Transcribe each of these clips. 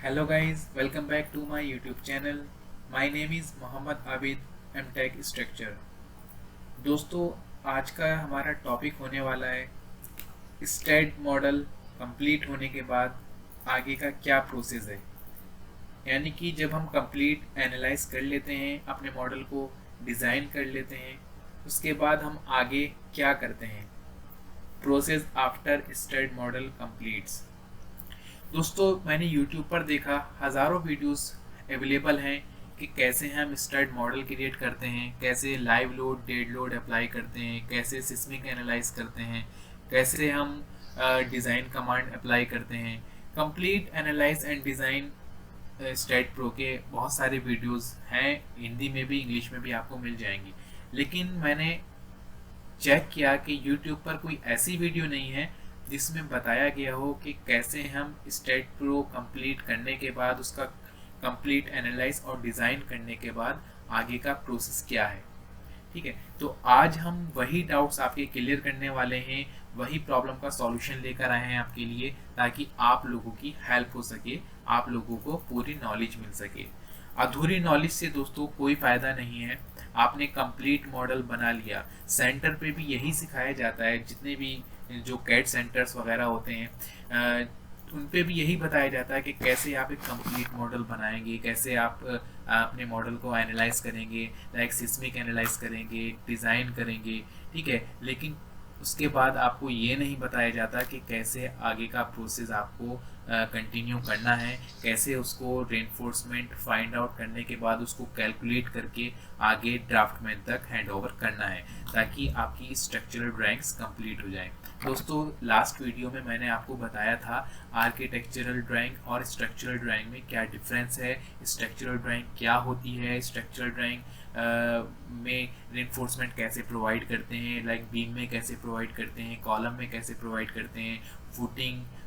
Hello guys, welcome back to my YouTube channel. My name is Mohammad Abid M.Tech Structure. दोस्तों, आज का हमारा topic होने वाला है स्टेट मॉडल कंप्लीट होने के बाद आगे का क्या प्रोसेस है। यानी कि जब हम कंप्लीट एनालाइज कर लेते हैं, अपने मॉडल को डिज़ाइन कर लेते हैं, उसके बाद हम आगे क्या करते हैं। Process after state model completes. दोस्तों, मैंने YouTube पर देखा हज़ारों वीडियोस अवेलेबल हैं कि कैसे हम स्टड मॉडल क्रिएट करते हैं, कैसे live load dead load apply करते हैं, कैसे सिस्मिक एनालाइज करते हैं, कैसे हम डिज़ाइन कमांड अप्लाई करते हैं। Complete analyse and design state pro के बहुत सारे वीडियोस हैं, हिंदी में भी इंग्लिश में भी आपको मिल जाएंगी। लेकिन मैंने चेक किया कि YouTube पर कोई ऐसी वीडियो नहीं है जिसमें बताया गया हो कि कैसे हम स्टेट प्रो कंप्लीट करने के बाद उसका कंप्लीट एनालाइज और डिज़ाइन करने के बाद आगे का प्रोसेस क्या है। ठीक है, तो आज हम वही डाउट्स आपके क्लियर करने वाले हैं, वही प्रॉब्लम का सॉल्यूशन लेकर आए हैं आपके लिए, ताकि आप लोगों की हेल्प हो सके, आप लोगों को पूरी नॉलेज मिल सके। अधूरी नॉलेज से दोस्तों कोई फ़ायदा नहीं है। आपने कंप्लीट मॉडल बना लिया, सेंटर पे भी यही सिखाया जाता है, जितने भी जो कैड सेंटर्स वगैरह होते हैं उन पे भी यही बताया जाता है कि कैसे आप एक कंप्लीट मॉडल बनाएंगे, कैसे आप अपने मॉडल को एनालाइज करेंगे, लाइक सिस्मिक एनालाइज करेंगे, डिज़ाइन करेंगे। ठीक है, लेकिन उसके बाद आपको ये नहीं बताया जाता कि कैसे आगे का प्रोसेस आपको कंटिन्यू करना है, कैसे उसको रेनफोर्समेंट फाइंड आउट करने के बाद उसको कैलकुलेट करके आगे ड्राफ्टमैन तक हैंड ओवर करना है, ताकि आपकी स्ट्रक्चरल ड्राइंग्स कंप्लीट हो जाए। दोस्तों, लास्ट वीडियो में मैंने आपको बताया था आर्किटेक्चरल ड्राइंग और स्ट्रक्चरल ड्राइंग में क्या डिफरेंस है, स्ट्रक्चरल ड्राइंग क्या होती है, स्ट्रक्चरल ड्राइंग में रेनफोर्समेंट कैसे प्रोवाइड करते हैं, लाइक बीम में कैसे प्रोवाइड करते हैं, कॉलम में कैसे प्रोवाइड करते हैं,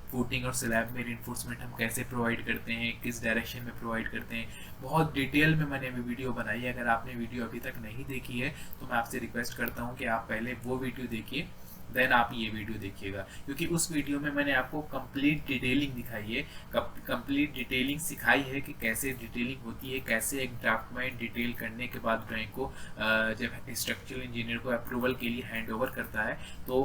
फुटिंग और स्लैब में रेनफोर्समेंट हम कैसे प्रोवाइड करते हैं, किस डायरेक्शन में प्रोवाइड करते हैं। बहुत डिटेल में मैंने अभी वीडियो बनाई है। अगर आपने वीडियो अभी तक नहीं देखी है तो मैं आपसे रिक्वेस्ट करता हूँ कि आप पहले वो वीडियो देखिए, देन आप ये वीडियो देखिएगा, क्योंकि उस वीडियो में मैंने आपको कंप्लीट डिटेलिंग दिखाई है, कंप्लीट डिटेलिंग सिखाई है कि कैसे डिटेलिंग होती है, कैसे एक ड्राफ्टमैन डिटेल करने के बाद ड्राइंग को जब स्ट्रक्चरल इंजीनियर को अप्रूवल के लिए हैंड ओवर करता है तो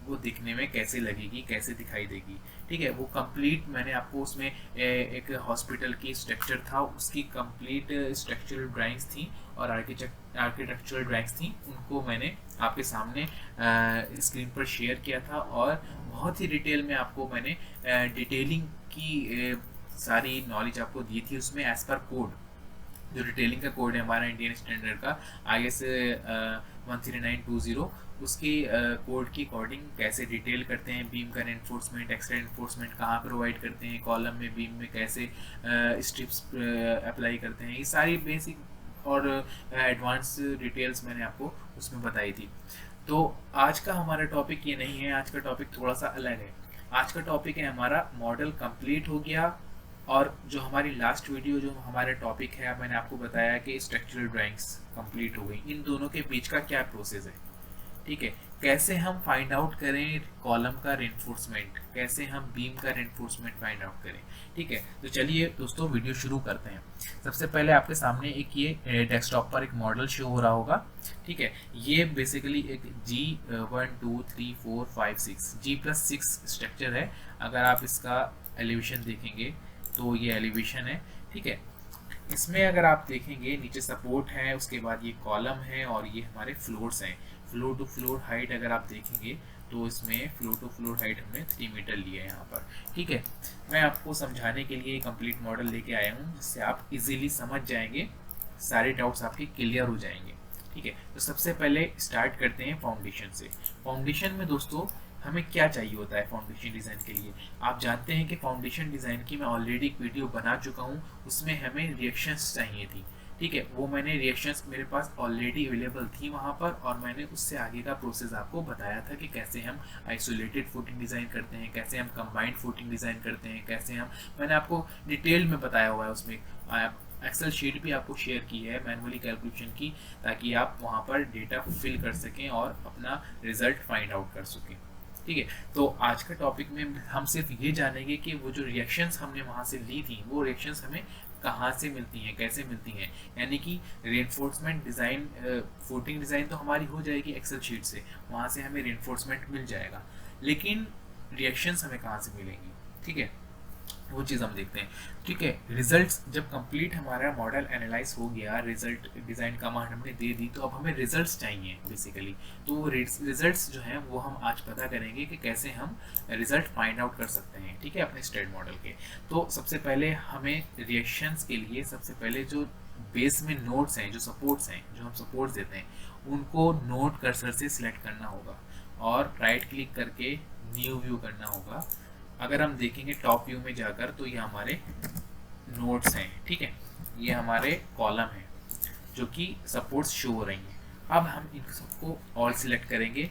वो दिखने में कैसे लगेगी, कैसे दिखाई देगी। ठीक है, वो कंप्लीट मैंने आपको उसमें एक हॉस्पिटल की स्ट्रक्चर था, उसकी कंप्लीट स्ट्रक्चरल ड्राइंग्स थी और आर्किटेक्चरल ड्राइंग्स थी, उनको मैंने आपके सामने स्क्रीन पर शेयर किया था और बहुत ही डिटेल में आपको मैंने डिटेलिंग की सारी नॉलेज आपको दी थी। उसमें एज पर कोड, जो डिटेलिंग का कोड है हमारा इंडियन स्टैंडर्ड का IS 13920, उसकी कोड की अकॉर्डिंग कैसे डिटेल करते हैं, बीम का रेनफोर्समेंट, एक्स्ट्रा रेनफोर्समेंट कहाँ प्रोवाइड करते हैं, कॉलम में बीम में कैसे स्ट्रिप्स अप्लाई करते हैं, ये सारी बेसिक और एडवांस डिटेल्स मैंने आपको उसमें बताई थी। तो आज का हमारा टॉपिक ये नहीं है, आज का टॉपिक थोड़ा सा अलग है। आज का टॉपिक है हमारा मॉडल कंप्लीट हो गया, और जो हमारी लास्ट वीडियो जो हमारा टॉपिक है, मैंने आपको बताया कि स्ट्रक्चरल ड्राइंग्स कंप्लीट हो गई, इन दोनों के बीच का क्या प्रोसेस है। ठीक है, कैसे हम फाइंड आउट करें कॉलम का रेनफोर्समेंट, कैसे हम बीम का रेनफोर्समेंट फाइंड आउट करें। ठीक है, तो चलिए दोस्तों वीडियो शुरू करते हैं। सबसे पहले आपके सामने एक ये डेस्कटॉप पर एक मॉडल शो हो रहा होगा। ठीक है, ये बेसिकली एक G1 2 3 4 5 6 G+6 स्ट्रक्चर है। अगर आप इसका एलिवेशन देखेंगे तो ये एलिवेशन है। ठीक है, इसमें अगर आप देखेंगे नीचे सपोर्ट है, उसके बाद ये कॉलम है और ये हमारे फ्लोर्स हैं। फ्लोर टू फ्लोर हाइट अगर आप देखेंगे तो इसमें फ्लोर टू फ्लोर हाइट हमने 3 मीटर लिया है यहाँ पर। ठीक है, मैं आपको समझाने के लिए कंप्लीट मॉडल लेके आया हूँ, जिससे आप इजीली समझ जाएंगे, सारे डाउट्स आपके क्लियर हो जाएंगे। ठीक है, तो सबसे पहले स्टार्ट करते हैं फाउंडेशन से। फाउंडेशन में दोस्तों हमें क्या चाहिए होता है फाउंडेशन डिज़ाइन के लिए। आप जानते हैं कि फाउंडेशन डिज़ाइन की मैं ऑलरेडी एक वीडियो बना चुका हूँ, उसमें हमें रिएक्शंस चाहिए थी। ठीक है, वो मैंने रिएक्शंस मेरे पास ऑलरेडी अवेलेबल थी वहाँ पर, और मैंने उससे आगे का प्रोसेस आपको बताया था कि कैसे हम आइसोलेटेड फुटिंग डिज़ाइन करते हैं, कैसे हम कंबाइंड फुटिंग डिज़ाइन करते हैं, कैसे हम, मैंने आपको डिटेल में बताया हुआ है। उसमें एक्सेल शीट भी आपको शेयर की है मैनुअली कैलकुलेशन की, ताकि आप वहाँ पर डेटा फिल कर सकें और अपना रिजल्ट फाइंड आउट कर सकें। ठीक है। तो आज का टॉपिक में हम सिर्फ ये जानेंगे कि वो जो रिएक्शंस हमने वहाँ से ली थी वो रिएक्शंस हमें कहाँ से मिलती हैं, कैसे मिलती हैं। यानी कि रेनफोर्समेंट डिज़ाइन, फुटिंग डिज़ाइन तो हमारी हो जाएगी एक्सेल शीट से, वहाँ से हमें रेनफोर्समेंट मिल जाएगा, लेकिन रिएक्शंस हमें कहाँ से मिलेंगी, ठीक है, वो चीज़ हम देखते हैं। ठीक है, रिजल्ट्स जब कंप्लीट हमारा मॉडल एनालाइज हो गया, रिजल्ट डिज़ाइन कमांड हमने दे दी, तो अब हमें रिजल्ट्स चाहिए बेसिकली। तो वो रिजल्ट्स जो हैं वो हम आज पता करेंगे कि कैसे हम रिजल्ट फाइंड आउट कर सकते हैं, ठीक है, अपने स्टेट मॉडल के। तो सबसे पहले हमें रिएक्शंस के लिए सबसे पहले जो बेस में नोड्स हैं, जो सपोर्ट्स हैं, जो हम सपोर्ट्स देते हैं, उनको नोड कर्सर से सिलेक्ट करना होगा और राइट क्लिक करके न्यू व्यू करना होगा। अगर हम देखेंगे टॉप व्यू में जाकर तो ये हमारे नोड्स हैं, ठीक है, ये हमारे कॉलम हैं जो कि सपोर्ट्स शो हो रही हैं। अब हम इन सबको ऑल सिलेक्ट करेंगे।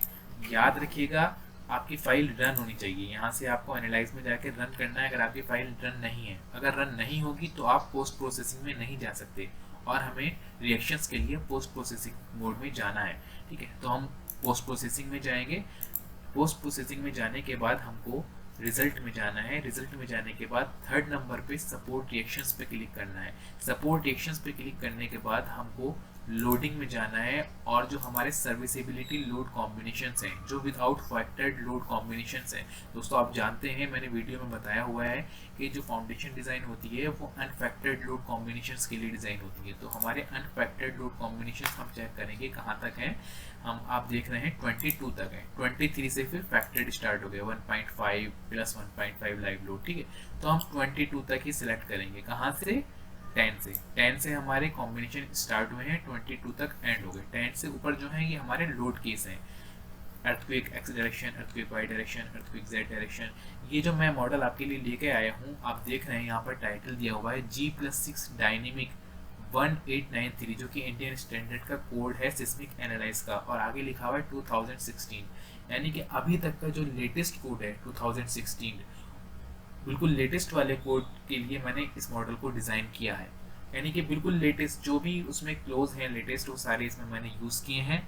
याद रखिएगा आपकी फाइल रन होनी चाहिए, यहाँ से आपको एनालाइज में जाकर रन करना है। अगर आपकी फाइल रन नहीं है, अगर रन नहीं होगी तो आप पोस्ट प्रोसेसिंग में नहीं जा सकते और हमें रिएक्शंस के लिए पोस्ट प्रोसेसिंग मोड में जाना है, ठीक है। तो हम पोस्ट प्रोसेसिंग में जाएंगे। पोस्ट प्रोसेसिंग में जाने के बाद हमको रिजल्ट में जाना है। रिजल्ट में जाने के बाद थर्ड नंबर पे सपोर्ट रिएक्शंस पे क्लिक करना है। सपोर्ट रिएक्शंस पे क्लिक करने के बाद हमको लोडिंग में जाना है और जो हमारे सर्विसेबिलिटी लोड कॉम्बिनेशंस हैं, जो विदाउट फैक्टर्ड लोड कॉम्बिनेशंस हैं, दोस्तों आप जानते हैं मैंने वीडियो में बताया हुआ है कि जो फाउंडेशन डिज़ाइन होती है वो अनफैक्टर्ड लोड कॉम्बिनेशंस के लिए डिज़ाइन होती है। तो हमारे अनफैक्टर्ड लोड कॉम्बिनेशंस हम चेक करेंगे कहाँ तक हैं। हम आप देख रहे हैं 22 तक है, 23 से फिर फैक्टर्ड स्टार्ट हो गया, 1.5 प्लस 1.5 लाइव लोड, ठीक है। तो हम 22 तक ही सिलेक्ट करेंगे। कहाँ से? 10 से हमारे कॉम्बिनेशन स्टार्ट हुए हैं, 22 तक एंड हो गए। 10 से ऊपर जो है ये हमारे लोड केस हैं, earthquake X direction, earthquake Y direction, earthquake Z direction. ये जो मैं मॉडल आपके लिए लेके आया हूँ, आप देख रहे हैं यहाँ पर टाइटल दिया हुआ है G+6 डायनेमिक 1893, जो कि इंडियन स्टैंडर्ड का कोड है सिस्मिक एनालाइज का, और आगे लिखा हुआ है 2016, यानी कि अभी तक का जो लेटेस्ट कोड है 2016, बिल्कुल लेटेस्ट वाले कोड के लिए मैंने इस मॉडल को डिज़ाइन किया है। यानी कि बिल्कुल लेटेस्ट जो भी उसमें क्लोज हैं, लेटेस्ट वो सारे इसमें मैंने यूज़ किए हैं।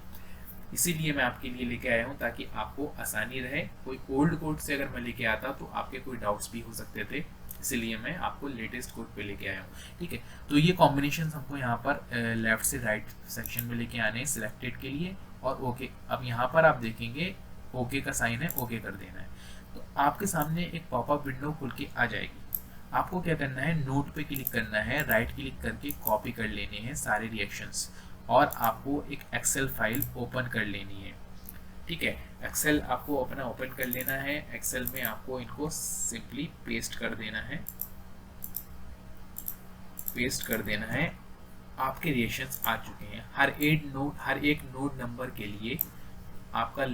इसीलिए मैं आपके लिए लेके आया हूँ ताकि आपको आसानी रहे। कोई ओल्ड कोड से अगर मैं लेके आता तो आपके कोई डाउट्स भी हो सकते थे, इसीलिए मैं आपको लेटेस्ट कोड पे लेके आया हूँ, ठीक है। तो ये कॉम्बिनेशन हमको यहाँ पर लेफ्ट से राइट सेक्शन में लेके आने हैं सिलेक्टेड के लिए, और ओके। अब यहाँ पर आप देखेंगे ओके का साइन है, ओके कर देना है। तो आपके सामने एक पॉपअप विंडो खुल के आ जाएगी। आपको क्या करना है, नोट पे क्लिक करना है, राइट क्लिक करके कॉपी कर लेने हैं सारे रिएक्शंस, और आपको एक एक्सेल फाइल ओपन कर लेनी है, ठीक है। एक्सेल आपको अपना ओपन कर लेना है। एक्सेल में आपको इनको सिंपली पेस्ट कर देना है, पेस्ट कर देना है। आपके रिएक्शंस आ चुके हैं। हर एक नोड नंबर के लिए आपका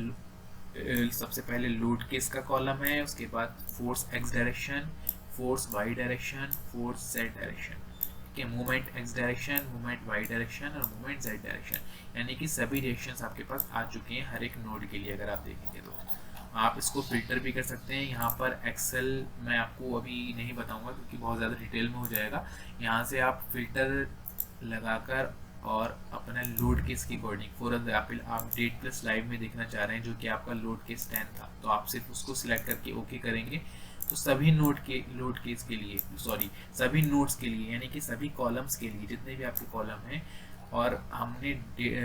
सबसे पहले लोड केस का कॉलम है, उसके बाद force X direction, force Y direction, force Z direction, ठीक है, movement X direction, movement Y direction और मूवमेंट जेड डायरेक्शन। यानी कि सभी रिएक्शंस आपके पास आ चुके हैं हर एक नोड के लिए। अगर आप देखेंगे तो आप इसको फिल्टर भी कर सकते हैं। यहाँ पर एक्सेल मैं आपको अभी नहीं बताऊंगा क्योंकि बहुत ज़्यादा डिटेल में हो जाएगा। यहाँ से आप फिल्टर लगाकर और अपना लोड केस के अकॉर्डिंग, फॉर एग्जाम्पल आप डेट प्लस लाइव में देखना चाह रहे हैं जो कि आपका लोड केस 10 था, तो आप सिर्फ उसको सिलेक्ट करके ओके करेंगे। तो सभी लोड केस के लिए, सभी नोड्स के लिए, यानी कि सभी कॉलम्स के लिए, जितने भी आपके कॉलम हैं और हमने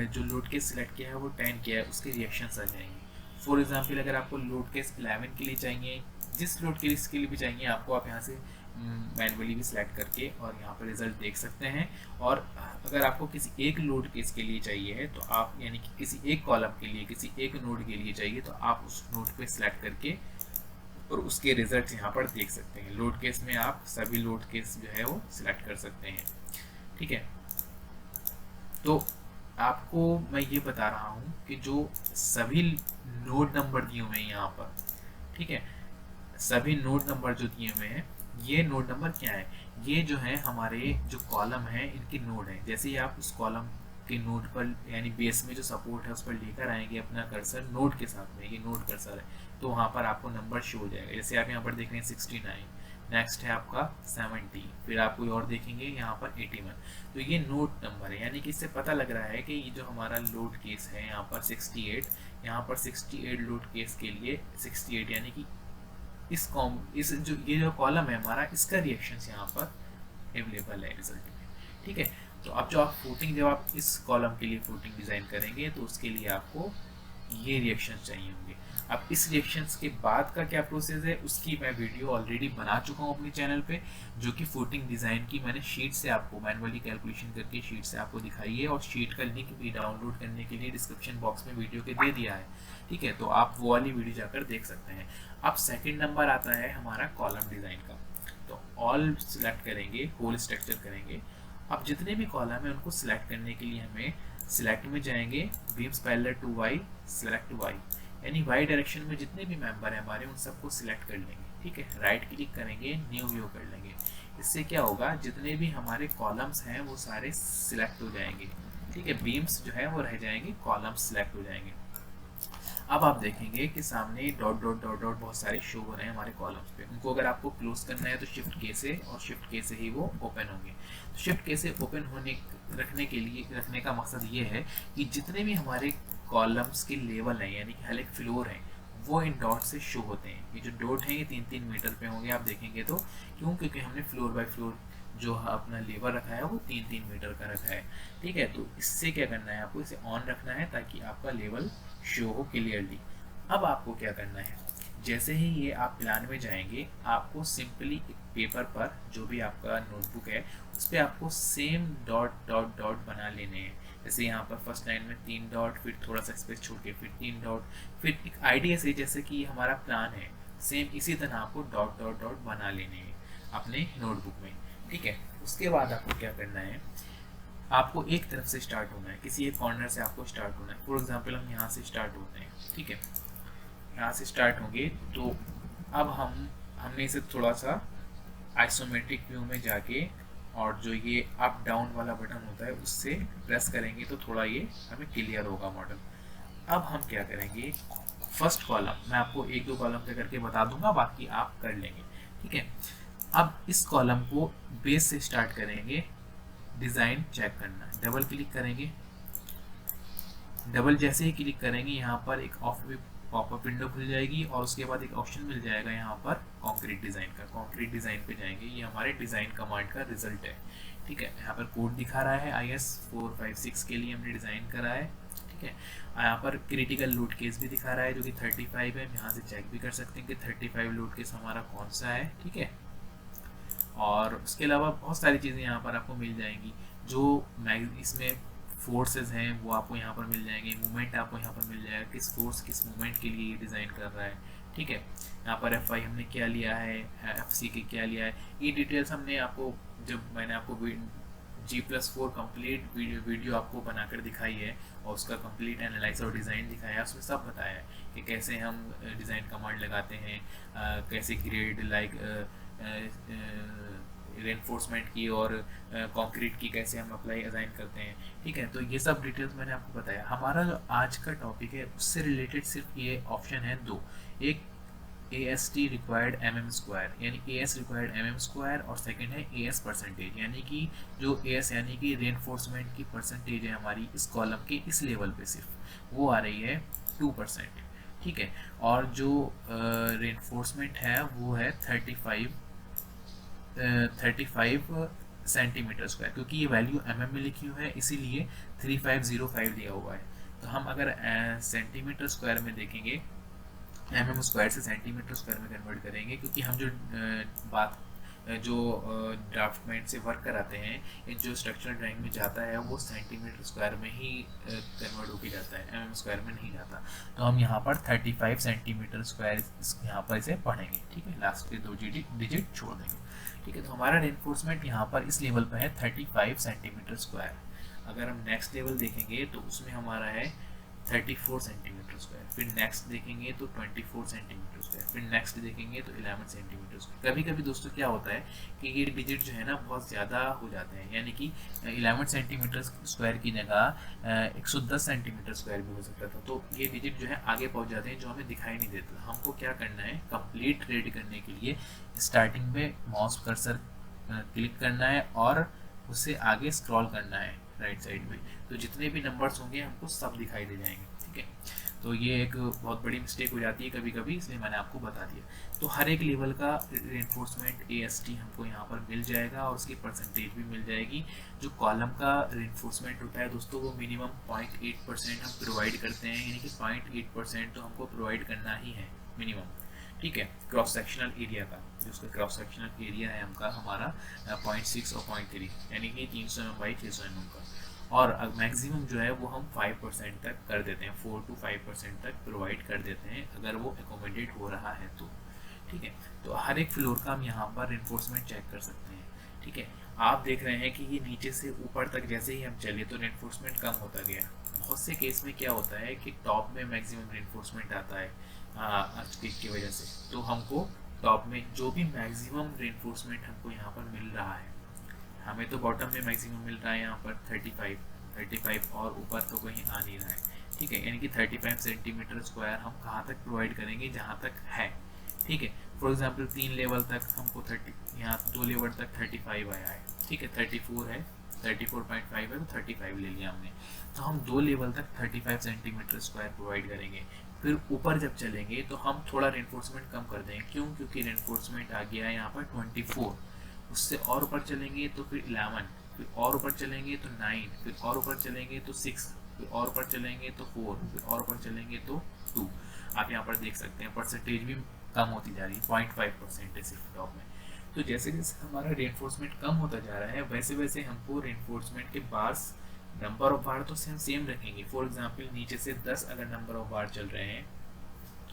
जो लोड केस सिलेक्ट किया है वो 10 किया है, उसके रिएक्शंस आ जाएंगे। फॉर एग्जाम्पल अगर आपको लोड केस 11 के लिए चाहिए, जिस लोड केस के लिए भी चाहिए आपको, आप यहाँ से मैनुअली भी सिलेक्ट करके और यहाँ पर रिजल्ट देख सकते हैं। और अगर आपको किसी एक लोड केस के लिए चाहिए है तो आप, यानी कि किसी एक कॉलम के लिए, किसी एक नोड के लिए चाहिए, तो आप उस नोड पे सिलेक्ट करके और उसके रिजल्ट यहाँ पर देख सकते हैं। लोड केस में आप सभी लोड केस जो है वो सिलेक्ट कर सकते हैं, ठीक है। तो आपको मैं ये बता रहा हूँ कि जो सभी नोड नंबर दिए हुए हैं यहाँ पर, ठीक है, सभी नोड नंबर जो दिए हुए हैं, ये नोड नंबर क्या है, ये जो है हमारे जो कॉलम है इनके नोड है। जैसे ही आप उस कॉलम के नोड पर, यानी बेस में जो सपोर्ट है उस पर लेकर आएंगे अपना कर्सर नोड के साथ में, ये नोड कर्सर है, तो वहाँ पर आपको नंबर शो हो जाएगा। जैसे आप यहाँ पर देख रहे हैं 69, नेक्स्ट है आपका 70, फिर आप कोई और देखेंगे यहाँ पर 81। तो ये नोट नंबर है, यानी कि इससे पता लग रहा है कि ये जो हमारा लोड केस है यहाँ पर 68, यहाँ पर 68 लोड केस के लिए 68, यानी कि इस जो ये जो कॉलम है हमारा, इसका रिएक्शंस यहाँ पर अवेलेबल है रिजल्ट में। ठीक है, तो अब जो आप फूटिंग, जब आप इस कॉलम के लिए फूटिंग डिज़ाइन करेंगे तो उसके लिए आपको ये रिएक्शन चाहिए होंगे। अब इस रिएक्शंस के बाद का क्या प्रोसेस है उसकी मैं वीडियो ऑलरेडी बना चुका हूँ अपने चैनल पे, जो कि फूटिंग डिज़ाइन की मैंने शीट से आपको मैनुअली कैलकुलेशन करके शीट से आपको दिखाई है, और शीट का लिंक भी डाउनलोड करने के लिए डिस्क्रिप्शन बॉक्स में वीडियो के दे दिया है। ठीक है, तो आप वो वाली वीडियो जाकर देख सकते हैं। अब सेकेंड नंबर आता है हमारा कॉलम डिज़ाइन का। तो ऑल सिलेक्ट करेंगे, होल स्ट्रक्चर करेंगे। अब जितने भी कॉलम है उनको सिलेक्ट करने के लिए हमें सिलेक्ट में जाएंगे, beams parallel to Y, select Y, यानी वाई डायरेक्शन में जितने भी मेंबर हैं हमारे उन सबको सिलेक्ट कर लेंगे। ठीक है, राइट क्लिक करेंगे, न्यू व्यू कर लेंगे। इससे क्या होगा, जितने भी हमारे कॉलम्स हैं वो सारे सिलेक्ट हो जाएंगे। ठीक है, बीम्स जो है वो रह जाएंगे, कॉलम्स सिलेक्ट हो जाएंगे। अब आप देखेंगे कि सामने डॉट डॉट डॉट डॉट बहुत सारे शो हो रहे हैं हमारे कॉलम्स पे। उनको अगर आपको क्लोज करना है तो शिफ्ट के से, और शिफ्ट के से ही वो ओपन होंगे। तो शिफ्ट के से ओपन रखने का मकसद ये है कि जितने भी हमारे कॉलम्स के लेवल हैं, यानी कि हर एक फ्लोर है, वो इन डॉट से शो होते हैं। ये जो डॉट हैं ये 3-3 मीटर पे होंगे, आप देखेंगे तो। क्यों? क्योंकि हमने फ्लोर बाय फ्लोर जो अपना लेवल रखा है वो 3-3 मीटर का रखा है। ठीक है, तो इससे क्या करना है, आपको इसे ऑन रखना है ताकि आपका लेवल शो हो क्लियरली। अब आपको क्या करना है, जैसे ही ये आप प्लान में जाएंगे, आपको सिंपली एक पेपर पर, जो भी आपका नोटबुक है उस पर आपको सेम डॉट डॉट डॉट बना लेने हैं। जैसे यहाँ पर फर्स्ट लाइन में 3 डॉट, फिर थोड़ा सा स्पेस छोड़ के फिर 3 डॉट, फिर एक आइडिया से जैसे कि हमारा प्लान है सेम इसी तरह आपको डॉट डॉट डॉट बना लेने हैं अपने नोटबुक में। ठीक है, उसके बाद आपको क्या करना है, आपको एक तरफ से स्टार्ट होना है, किसी एक कॉर्नर से आपको स्टार्ट होना है। फॉर एग्जांपल हम यहाँ से स्टार्ट होते हैं। ठीक है, यहाँ से स्टार्ट होंगे तो अब हमने इसे थोड़ा सा आइसोमेट्रिक व्यू में जाके, और जो ये अप डाउन वाला बटन होता है उससे प्रेस करेंगे तो थोड़ा ये हमें क्लियर होगा मॉडल। अब हम क्या करेंगे, फर्स्ट कॉलम मैं आपको 1-2 कॉलम से करके बता दूंगा, बाकी आप कर लेंगे। ठीक है, अब इस कॉलम को बेस से स्टार्ट करेंगे, डिज़ाइन चेक करना है, डबल क्लिक करेंगे। डबल जैसे ही क्लिक करेंगे यहाँ पर एक पॉपअप विंडो खुल जाएगी, और उसके बाद एक ऑप्शन मिल जाएगा यहाँ पर कंक्रीट डिज़ाइन का। कंक्रीट डिज़ाइन पे जाएंगे, ये हमारे डिज़ाइन कमांड का रिजल्ट है। ठीक है, यहाँ पर कोड दिखा रहा है IS 456 के लिए हमने डिज़ाइन करा है। ठीक है, यहाँ पर क्रिटिकल लोड केस भी दिखा रहा है जो कि 35 है। यहाँ से चेक भी कर सकते हैं कि 35 लोड केस हमारा कौन सा है। ठीक है, और उसके अलावा बहुत सारी चीज़ें यहाँ पर आपको मिल जाएंगी। जो इसमें फोर्सेस हैं वो आपको यहाँ पर मिल जाएंगे, मूवमेंट आपको यहाँ पर मिल जाएगा, किस फोर्स किस मूवमेंट के लिए ये डिज़ाइन कर रहा है। ठीक है, यहाँ पर FI हमने क्या लिया है, FC के क्या लिया है, ये डिटेल्स हमने आपको, जब मैंने आपको G+4 कंप्लीट वीडियो आपको बनाकर दिखाई है और उसका कंप्लीट एनालाइज और डिज़ाइन दिखाया है, उसमें सब बताया है कि कैसे हम डिज़ाइन कमांड लगाते हैं, कैसे ग्रेड लाइक रेनफोर्समेंट की और कंक्रीट की कैसे हम अप्लाई असाइन करते हैं। ठीक है, तो ये सब डिटेल्स मैंने आपको बताया। हमारा जो आज का टॉपिक है उससे रिलेटेड सिर्फ ये ऑप्शन है 2, एक AST रिक्वायर्ड mm², यानी AS रिक्वायर्ड mm², और सेकंड है AS परसेंटेज, यानी कि जो AS यानी कि रेनफोर्समेंट की परसेंटेज है हमारी इस कॉलम के इस लेवल पे सिर्फ वो आ रही है 2%। ठीक है, और जो रेनफोर्समेंट है वो है 35 सेंटीमीटर स्क्वायर, क्योंकि ये वैल्यू mm में लिखी हुई है इसीलिए 3505 दिया हुआ है। तो हम अगर सेंटीमीटर स्क्वायर में देखेंगे, mm² से सेंटीमीटर स्क्वायर में कन्वर्ट करेंगे, क्योंकि हम जो ड्राफ्टमेंट से वर्क कराते हैं, जो स्ट्रक्चरल ड्राइंग में जाता है वो सेंटीमीटर स्क्वायर में ही कन्वर्ट होकर जाता है, mm² में नहीं जाता। तो हम यहाँ पर 35 सेंटीमीटर स्क्वायर यहाँ पर इसे पढ़ेंगे। ठीक है, लास्ट के 2 डिजिट छोड़ देंगे। ठीक है, तो हमारा रेनफोर्समेंट यहाँ पर इस लेवल पर है 35 सेंटीमीटर स्क्वायर। अगर हम नेक्स्ट लेवल देखेंगे तो उसमें हमारा है 34 सेंटीमीटर स्क्वायर, फिर नेक्स्ट देखेंगे तो 24 सेंटीमीटर स्क्वायर, फिर नेक्स्ट देखेंगे तो 11 सेंटीमीटर स्क्वायर। कभी कभी दोस्तों क्या होता है कि ये डिजिट जो है ना बहुत ज़्यादा हो जाते हैं, यानी कि 11 सेंटीमीटर स्क्वायर की जगह 110 सेंटीमीटर स्क्वायर भी हो सकता था। तो ये डिजिट जो है आगे पहुँच जाते हैं जो हमें दिखाई नहीं देता। हमको क्या करना है, कंप्लीट रीड करने के लिए स्टार्टिंग में माउस कर्सर क्लिक करना है और उससे आगे स्क्रॉल करना है राइट साइड में, तो जितने भी नंबर्स होंगे हमको सब दिखाई दे जाएंगे। ठीक है, तो ये एक बहुत बड़ी मिस्टेक हो जाती है कभी कभी, इसलिए मैंने आपको बता दिया। तो हर एक लेवल का रेनफोर्समेंट AST हमको यहाँ पर मिल जाएगा और उसकी परसेंटेज भी मिल जाएगी। जो कॉलम का रेनफोर्समेंट होता है दोस्तों वो मिनिमम 0.8% हम प्रोवाइड करते हैं, यानी कि 0.8% तो हमको प्रोवाइड करना ही है मिनिमम। ठीक है, क्रॉस सेक्शनल एरिया का, जो उसका क्रॉस सेक्शनल एरिया है हमारा 0.6 और 0.3, यानी कि 300 mm बाई 600 mm का। और मैक्सिमम जो है वो हम 5% तक कर देते हैं, 4 to 5% तक प्रोवाइड कर देते हैं अगर वो एकोमोडेट हो रहा है तो। ठीक है, तो हर एक फ्लोर का हम यहाँ पर रेनफोर्समेंट चेक कर सकते हैं। ठीक है, आप देख रहे हैं कि ये नीचे से ऊपर तक जैसे ही हम चले तो रेनफोर्समेंट कम होता गया। बहुत से केस में क्या होता है कि टॉप में मैक्सिमम रेनफोर्समेंट आता है अर्थक्वेक की वजह से, तो हमको टॉप में जो भी मैक्सिमम रेनफोर्समेंट हमको यहाँ पर मिल रहा है, हमें तो बॉटम में मैक्सिमम मिल रहा है यहाँ पर 35 और ऊपर तो कहीं आ नहीं रहा है। ठीक है, यानी कि 35 सेंटीमीटर स्क्वायर हम कहाँ तक प्रोवाइड करेंगे, जहाँ तक है। ठीक है, फॉर एग्जांपल 3 लेवल तक हमको 30, यहाँ 2 लेवल तक 35 आया है। ठीक है, 34 है, 34.5 है तो 35 ले लिया हमने। तो हम 2 लेवल तक 35 सेंटीमीटर स्क्वायर प्रोवाइड करेंगे। फिर ऊपर जब चलेंगे तो हम थोड़ा रेनफोर्समेंट कम कर देंगे, क्यों? क्योंकि रेनफोर्समेंट आ गया है यहाँ पर 24। उससे और ऊपर चलेंगे तो फिर 11, फिर और ऊपर चलेंगे तो 9, फिर और ऊपर चलेंगे तो 6, फिर और ऊपर चलेंगे तो 4, फिर और ऊपर चलेंगे तो 2। आप यहाँ पर देख सकते हैं परसेंटेज भी कम होती जा रही है, 0.5% है सिर्फ टॉप में। तो जैसे जैसे हमारा रेनफोर्समेंट कम होता जा रहा है वैसे वैसे हमको रेनफोर्समेंट के बार्स, नंबर ऑफ बार तो सेम रखेंगे। फॉर एग्जांपल नीचे से 10 अगर नंबर ऑफ बार चल रहे हैं,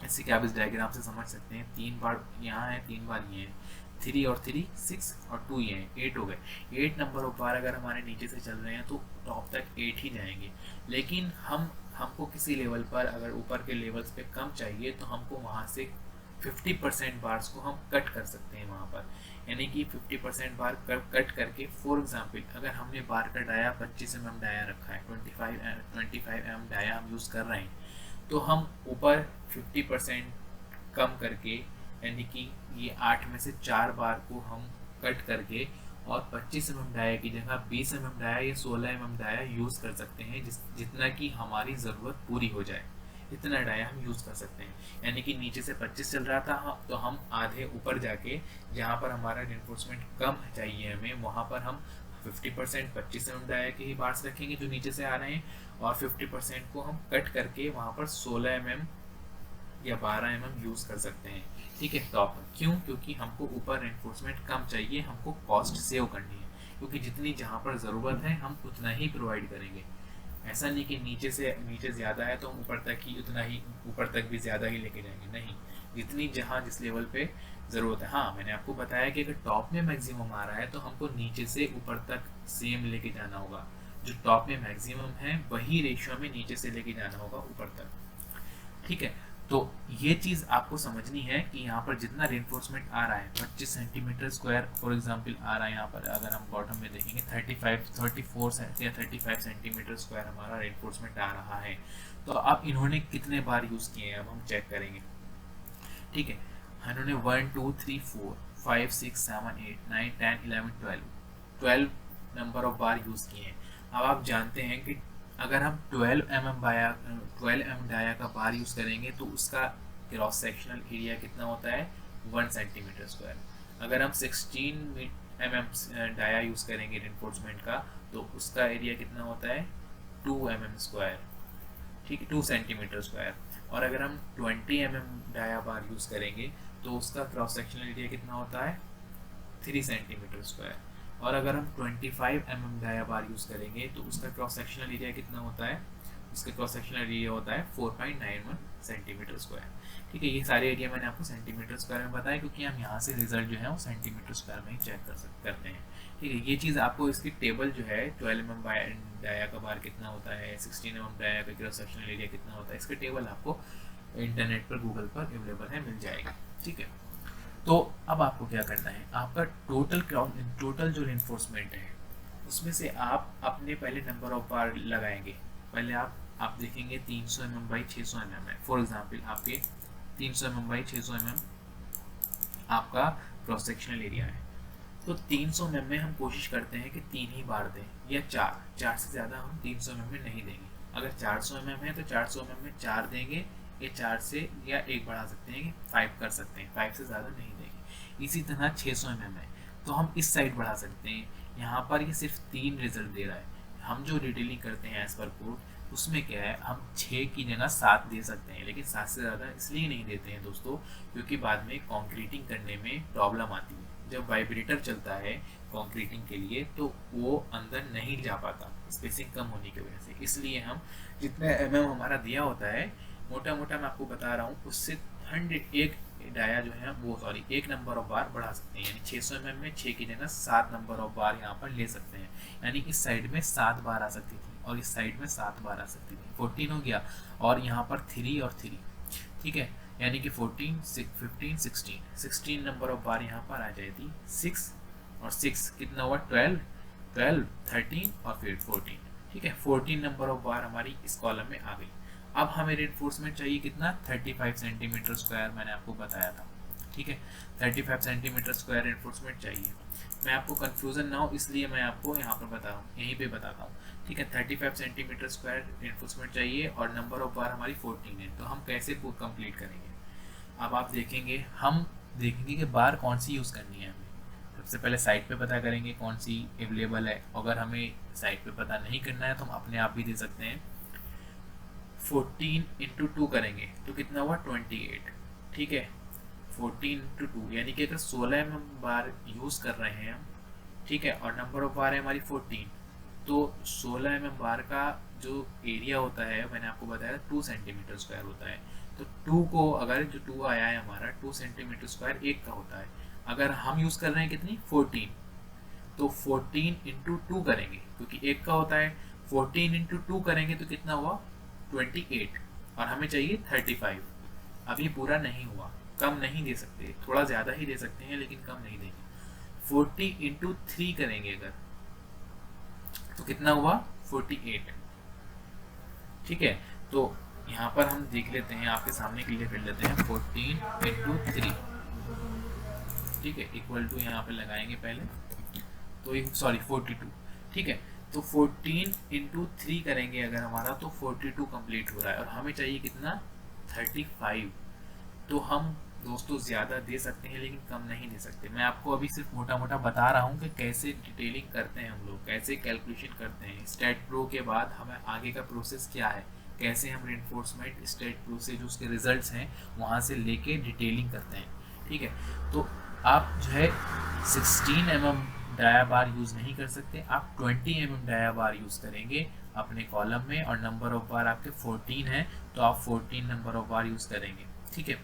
ऐसे कि आप इस डायग्राम से समझ सकते हैं, 3 बार यहाँ है, 3 बार ये है, 3 और 3 6 और 2 ये हैं, 8 हो गए। 8 नंबर ऑफ बार अगर हमारे नीचे से चल रहे हैं तो टॉप तक 8 ही जाएंगे। लेकिन हमको किसी लेवल पर अगर ऊपर के लेवल्स पे कम चाहिए तो हमको वहाँ से 50% बार्स को हम कट कर सकते हैं वहाँ पर, यानी कि 50% बार कट करके, फॉर एग्जांपल अगर हमने बार का डाया 25 mm डाया रखा है, 25 mm डाया हम यूज़ कर रहे हैं, तो हम ऊपर 50% कम करके, यानी कि ये 8 में से 4 बार को हम कट करके और 25 mm डाया की जगह 20 mm डाया या 16 mm डाया यूज़ कर सकते हैं, जितना कि हमारी ज़रूरत पूरी हो जाए इतना डाया हम यूज़ कर सकते हैं। यानी कि नीचे से 25 चल रहा था तो हम आधे ऊपर जाके जहाँ पर हमारा रेनफोर्समेंट कम चाहिए हमें, वहाँ पर हम 50% 25 mm डाया के ही बार्स रखेंगे जो नीचे से आ रहे हैं, और 50% को हम कट करके वहाँ पर 16 mm या 12 mm यूज़ कर सकते हैं। ठीक है, टॉप क्यों? क्योंकि हमको ऊपर रेनफोर्समेंट कम चाहिए, हमको कॉस्ट सेव करनी है, क्योंकि जितनी जहाँ पर ज़रूरत है हम उतना ही प्रोवाइड करेंगे। ऐसा नहीं कि नीचे ज़्यादा है तो हम ऊपर तक ही उतना ही, ऊपर तक भी ज़्यादा ही लेके जाएंगे, नहीं, जितनी जहाँ जिस लेवल पे ज़रूरत है। हाँ, मैंने आपको बताया कि अगर टॉप में मैक्सिमम आ रहा है तो हमको नीचे से ऊपर तक सेम लेके जाना होगा, जो टॉप में मैक्सिमम है वही रेशियो में नीचे से लेके जाना होगा ऊपर तक। ठीक है, तो ये चीज़ आपको समझनी है कि यहाँ पर जितना रेनफोर्समेंट आ रहा है 25 सेंटीमीटर स्क्वायर फॉर एग्जांपल आ रहा है, यहाँ पर अगर हम बॉटम में देखेंगे 34 या 35 सेंटीमीटर स्क्वायर हमारा रेनफोर्समेंट आ रहा है, तो अब इन्होंने कितने बार यूज़ किए हैं अब हम चेक करेंगे। ठीक है, इन्होंने 1 2 3 4 5 6 7 8 9 10 11 12 नंबर ऑफ बार यूज़ किए हैं। अब आप जानते हैं कि अगर हम 12 mm डाया का बार यूज़ करेंगे तो उसका क्रॉस सेक्शनल एरिया कितना होता है, 1 सेंटीमीटर स्क्वायर। अगर हम 16 mm डाया यूज़ करेंगे रेनफोर्समेंट का तो उसका एरिया कितना होता है, 2 mm स्क्वायर। ठीक है, 2 सेंटीमीटर स्क्वायर। और अगर हम 20 mm डाया बार यूज़ करेंगे तो उसका क्रॉस सेक्शनल एरिया कितना होता है, 3 सेंटीमीटर स्क्वायर। और अगर हम 25 mm डाया बार यूज़ करेंगे तो उसका क्रॉस सेक्शनल एरिया कितना होता है, इसका क्रॉस सेक्शनल एरिया होता है 4.91 सेंटीमीटर स्क्वायर। ठीक है, ये सारे एरिया मैंने आपको सेंटीमीटर स्क्वायर में बताया, क्योंकि हम यहाँ से रिजल्ट जो है वो सेंटीमीटर स्क्वायर में ही चेक करते हैं। ठीक है, ये चीज़ आपको इसकी टेबल जो है 12 mm डाया का बार कितना होता है, 16 mm डाया का क्रॉस सेक्शनल एरिया कितना होता है, इसका टेबल आपको इंटरनेट पर गूगल पर अवेलेबल है, मिल जाएगा। ठीक है, तो अब आपको क्या करना है, आपका टोटल जो रेनफोर्समेंट है उसमें से आप अपने पहले नंबर ऑफ बार लगाएंगे। पहले आप देखेंगे 300 mm बाई 600 mm है। फॉर एग्जांपल आपके 300 mm बाई 600 mm आपका क्रॉस सेक्शनल एरिया है, तो 300 mm में हम कोशिश करते हैं कि 3 ही बार दें, या 4 से ज़्यादा हम 300 mm में नहीं देंगे। अगर 400 mm है तो 400 mm में 4 देंगे, या 4 से या 1 बढ़ा सकते हैं कि 5 कर सकते हैं, 5 से ज़्यादा नहीं देंगे। इसी तरह 600 mm है तो हम इस साइड बढ़ा सकते हैं। यहाँ पर ये सिर्फ 3 रिजल्ट दे रहा है। हम जो डिटेलिंग करते हैं एज पर कोड उसमें क्या है, हम 6 की जगह 7 दे सकते हैं, लेकिन 7 से ज़्यादा इसलिए नहीं देते हैं दोस्तों क्योंकि बाद में कंक्रीटिंग करने में प्रॉब्लम आती है। जब वाइब्रेटर चलता है कंक्रीटिंग के लिए तो वो अंदर नहीं जा पाता स्पेसिंग कम होने की वजह से, इसलिए हम जितना mm हमारा दिया होता है मोटा मोटा मैं आपको बता रहा हूँ, उससे 101 डाया जो है वो एक नंबर ऑफ बार बढ़ा सकते हैं। यानी 600 mm में 6 की जगह 7 नंबर ऑफ बार यहाँ पर ले सकते हैं। यानी इस साइड में 7 बार आ सकती थी और इस साइड में 7 बार आ सकती थी, 14 हो गया, और यहाँ पर 3 और 3। ठीक है, यानी कि 14, 15, 16 नंबर ऑफ बार यहाँ पर आ जाती। 6 और 6 कितना हुआ, 12, 13 और फिर 14। ठीक है, 14 नंबर ऑफ बार हमारी इस कॉलम में आ गई। अब हमें रेनफोर्समेंट चाहिए कितना, 35 सेंटीमीटर स्क्वायर मैंने आपको बताया था। ठीक है, 35 सेंटीमीटर स्क्वायर रेनफोर्समेंट चाहिए। मैं आपको कंफ्यूजन ना हो इसलिए मैं आपको यहाँ पर बता रहा हूँ, यहीं पे बताता हूँ। ठीक है, 35 सेंटीमीटर स्क्वायर रेनफोर्समेंट चाहिए और नंबर ऑफ बार हमारी 14 है, तो हम कैसे कंप्लीट करेंगे। अब आप देखेंगे, हम देखेंगे कि बार कौन सी यूज़ करनी है हमें। सबसे पहले साइट पे पता करेंगे कौन सी अवेलेबल है। अगर हमें साइट पे पता नहीं करना है तो हम अपने आप भी दे सकते हैं। 14 इंटू 2 करेंगे तो कितना हुआ, 28। ठीक है, 14 इंटू 2 यानी कि अगर 16 mm बार यूज़ कर रहे हैं हम, ठीक है, और नंबर ऑफ बार है हमारी 14, तो 16 mm बार का जो एरिया होता है मैंने आपको बताया 2 सेंटीमीटर स्क्वायर होता है। तो 2 को अगर जो 2 आया है हमारा 2 सेंटीमीटर स्क्वायर 1 का होता है। अगर हम यूज़ कर रहे हैं कितनी, 14, तो 14 इंटू 2 करेंगे क्योंकि 1 का होता है। 14 इंटू 2 करेंगे तो कितना हुआ, 28, और हमें चाहिए 35। अभी पूरा नहीं हुआ, कम नहीं दे सकते, थोड़ा ज़्यादा ही दे सकते हैं लेकिन कम नहीं देंगे। 40 इंटू 3 करेंगे अगर तो कितना हुआ, 48। ठीक है, तो यहाँ पर हम देख लेते हैं, आपके सामने क्लियर कर लेते हैं। 14 इंटू 3, ठीक है, इक्वल टू यहाँ पे लगाएंगे पहले, तो सॉरी 42। ठीक है, तो 14 इंटू 3 करेंगे अगर हमारा तो 42 कंप्लीट हो रहा है और हमें चाहिए कितना, 35। तो हम दोस्तों ज़्यादा दे सकते हैं लेकिन कम नहीं दे सकते। मैं आपको अभी सिर्फ मोटा मोटा बता रहा हूँ कि कैसे डिटेलिंग करते हैं हम लोग, कैसे कैलकुलेशन करते हैं। स्टेट प्रो के बाद हमें आगे का प्रोसेस क्या है, कैसे हम रेनफोर्समेंट स्टेट प्रो से जो उसके रिजल्ट्स हैं वहाँ से लेके डिटेलिंग करते हैं। ठीक है, तो आप जो है 16 mm डाया बार यूज़ नहीं कर सकते, आप 20 mm डाया बार यूज़ करेंगे अपने कॉलम में, और नंबर ऑफ बार आपके 14 है तो आप 14 नंबर ऑफ बार यूज़ करेंगे। ठीक है,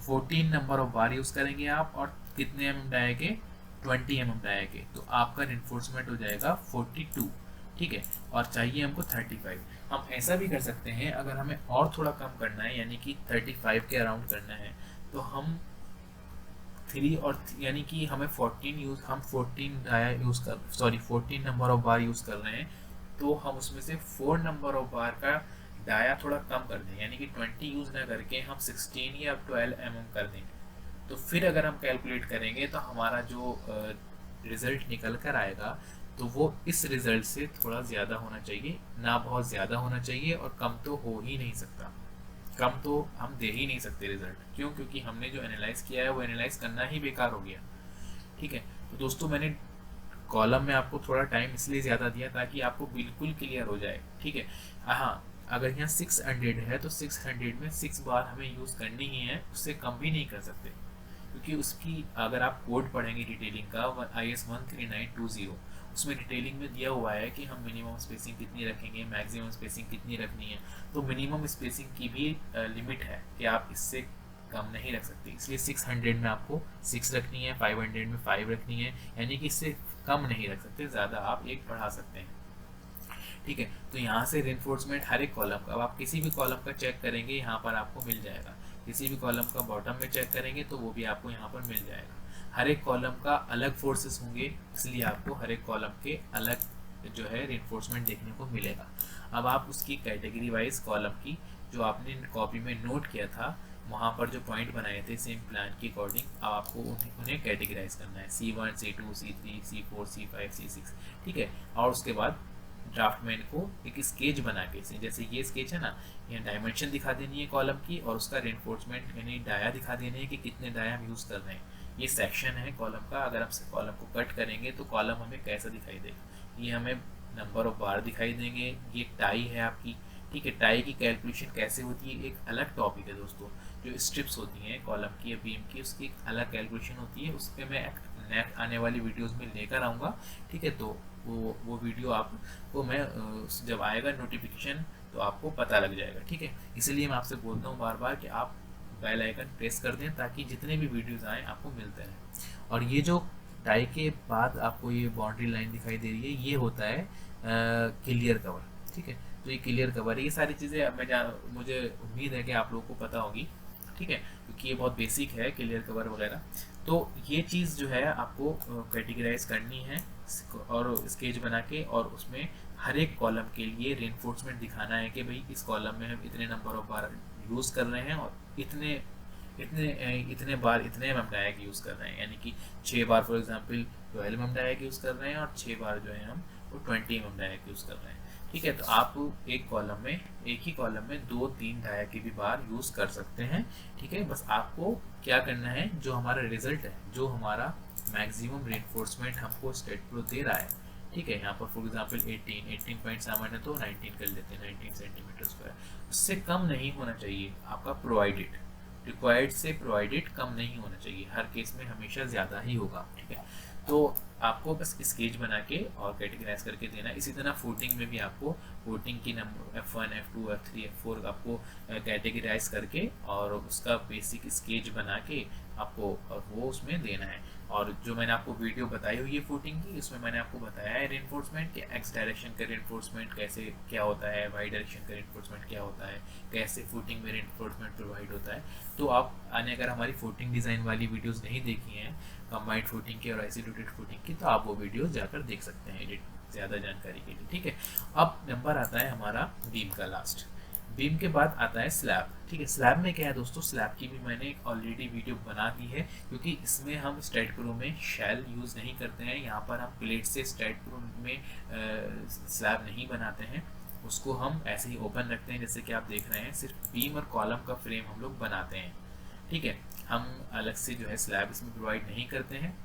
14 नंबर ऑफ बार यूज़ करेंगे आप, और कितने mm डाया के, 20 mm डाया के, तो आपका रेनफोर्समेंट हो जाएगा 42। ठीक है, और चाहिए हमको 35। हम ऐसा भी कर सकते हैं, अगर हमें और थोड़ा कम करना है यानी कि 35 के अराउंड करना है तो हम 3 और यानी कि हमें 14 डाया यूज़ कर 14 नंबर ऑफ बार यूज़ कर रहे हैं, तो हम उसमें से 4 नंबर ऑफ बार का डाया थोड़ा कम कर दें, यानी कि 20 यूज़ ना करके हम 16 या 12 mm कर दें। तो फिर अगर हम कैलकुलेट करेंगे तो हमारा जो रिज़ल्ट निकल कर आएगा तो वो इस रिज़ल्ट से थोड़ा ज़्यादा होना चाहिए, ना बहुत ज़्यादा होना चाहिए, और कम तो हो ही नहीं सकता। कम तो हम दे ही नहीं सकते रिजल्ट, क्यों, क्योंकि हमने जो एनालाइज किया है वो एनालाइज करना ही बेकार हो गया। ठीक है, तो दोस्तों मैंने कॉलम में आपको थोड़ा टाइम इसलिए ज़्यादा दिया ताकि आपको बिल्कुल क्लियर हो जाए। ठीक है, हाँ, अगर यहाँ 600 है तो 600 में 6 बार हमें यूज़ करनी ही है, उससे कम भी नहीं कर सकते। क्योंकि उसकी अगर आप कोड पढ़ेंगे डिटेलिंग का IS 13920, उसमें डिटेलिंग में दिया हुआ है कि हम मिनिमम स्पेसिंग कितनी रखेंगे, मैक्सिमम स्पेसिंग कितनी रखनी है। तो मिनिमम स्पेसिंग की भी लिमिट है कि आप इससे कम नहीं रख सकते, इसलिए 600 में आपको 6 रखनी है, 500 में 5 रखनी है, यानी कि इससे कम नहीं रख सकते, ज़्यादा आप एक बढ़ा सकते हैं। ठीक है, तो यहाँ से रेनफोर्समेंट हर एक कॉलम का, अब आप किसी भी कॉलम का चेक करेंगे यहाँ पर आपको मिल जाएगा, किसी भी कॉलम का बॉटम में चेक करेंगे तो वो भी आपको यहाँ पर मिल जाएगा। हर एक कॉलम का अलग फोर्सेस होंगे, इसलिए आपको हर एक कॉलम के अलग जो है रेनफोर्समेंट देखने को मिलेगा। अब आप उसकी कैटेगरी वाइज कॉलम की जो आपने कॉपी में नोट किया था, वहाँ पर जो पॉइंट बनाए थे सेम प्लान के अकॉर्डिंग, अब आपको उन्हें कैटेगराइज करना है, C1 C2 C3 C4 C5 C6। ठीक है, और उसके बाद ड्राफ्टमैन को एक स्केच बना के, जैसे ये स्केच है ना, ये डायमेंशन दिखा देनी है कॉलम की, और उसका रेनफोर्समेंट यानी डाया दिखा देने हैं कि कितने डाया हम यूज़ कर रहे हैं। ये सेक्शन है कॉलम का, अगर हम कॉलम को कट करेंगे तो कॉलम हमें कैसा दिखाई देगा, ये हमें नंबर ऑफ बार दिखाई देंगे। ये एक टाई है आपकी, ठीक है, टाई की कैलकुलेशन कैसे होती है एक अलग टॉपिक है दोस्तों। जो स्ट्रिप्स होती हैं कॉलम की या बीम की, उसकी अलग कैलकुलेशन होती है, उस पर मैं नेक्स्ट आने वाली वीडियोज़ में लेकर आऊँगा। ठीक है, तो वो वीडियो आपको मैं जब आएगा नोटिफिकेशन तो आपको पता लग जाएगा। ठीक है, इसलिए मैं आपसे बोलता हूँ बार बार कि आप बेल आइकन प्रेस कर दें ताकि जितने भी वीडियोज़ आएँ आपको मिलते रहें। और ये जो टाई के बाद आपको ये बाउंड्री लाइन दिखाई दे रही है, ये होता है क्लियर कवर। ठीक है, तो ये क्लियर कवर है, ये सारी चीज़ें मुझे उम्मीद है कि आप लोगों को पता होगी। ठीक है, क्योंकि ये बहुत बेसिक है क्लियर कवर वगैरह। तो ये चीज़ जो है आपको कैटेगराइज करनी है और स्केच बना के, और उसमें हर एक कॉलम के लिए रेनफोर्समेंट दिखाना है कि भाई इस कॉलम में हम इतने नंबर ऑफ बार यूज़ कर रहे हैं और इतने इतने बार इतने एम डायक यूज़ कर रहे हैं, यानी कि 6 बार for example 12 M dia use कर रहे हैं और 6 बार जो है हम वो 20 एम डायक यूज़ कर रहे हैं। ठीक है, तो आप एक ही कॉलम में 2-3 डाया की भी बार यूज़ कर सकते हैं। ठीक है, बस आपको क्या करना है, जो हमारा रिजल्ट है, जो हमारा मैक्सिमम रेनफोर्समेंट हमको स्टेट प्रो दे रहा है, ठीक है, यहाँ पर फॉर एग्जांपल 18.7 है तो 19 कर लेते हैं, 19 सेंटीमीटर स्क्वायर, उससे कम नहीं होना चाहिए आपका प्रोवाइडेड, रिक्वायर्ड से प्रोवाइडेड कम नहीं होना चाहिए, हर केस में हमेशा ज़्यादा ही होगा। ठीक है, तो आपको बस स्केच बना के और कैटेगराइज करके देना। इसी तरह फूटिंग में भी आपको फूटिंग की number F1 F2 F3 F4 आपको कैटेगराइज करके और उसका बेसिक स्केच बना के आपको और वो उसमें देना है। और जो मैंने आपको वीडियो बताई हुई है फूटिंग की, उसमें मैंने आपको बताया है रेनफोर्समेंट के एक्स डायरेक्शन का रेनफोर्समेंट कैसे क्या होता है, वाई डायरेक्शन का रेनफोर्समेंट क्या होता है, कैसे फूटिंग में रेनफोर्समेंट प्रोवाइड होता है। तो आप अगर हमारी फूटिंग डिज़ाइन वाली वीडियोस नहीं देखी हैं कंबाइंड फूटिंग की और आइसोलेटेड फूटिंग की, तो आप वो वीडियो जाकर देख सकते हैं एडिट ज़्यादा जानकारी के लिए। ठीक है, अब नंबर आता है हमारा बीम का लास्ट, बीम के बाद आता है स्लैब। ठीक है, स्लैब में क्या है दोस्तों, स्लैब की भी मैंने एक ऑलरेडी वीडियो बना दी है, क्योंकि इसमें हम स्ट्रेट प्रो में शेल यूज़ नहीं करते हैं, यहाँ पर हम प्लेट से स्ट्रेट प्रो में स्लैब नहीं बनाते हैं, उसको हम ऐसे ही ओपन रखते हैं जैसे कि आप देख रहे हैं, सिर्फ बीम और कॉलम का फ्रेम हम लोग बनाते हैं। ठीक है, हम अलग से जो है स्लैब इसमें प्रोवाइड नहीं करते हैं,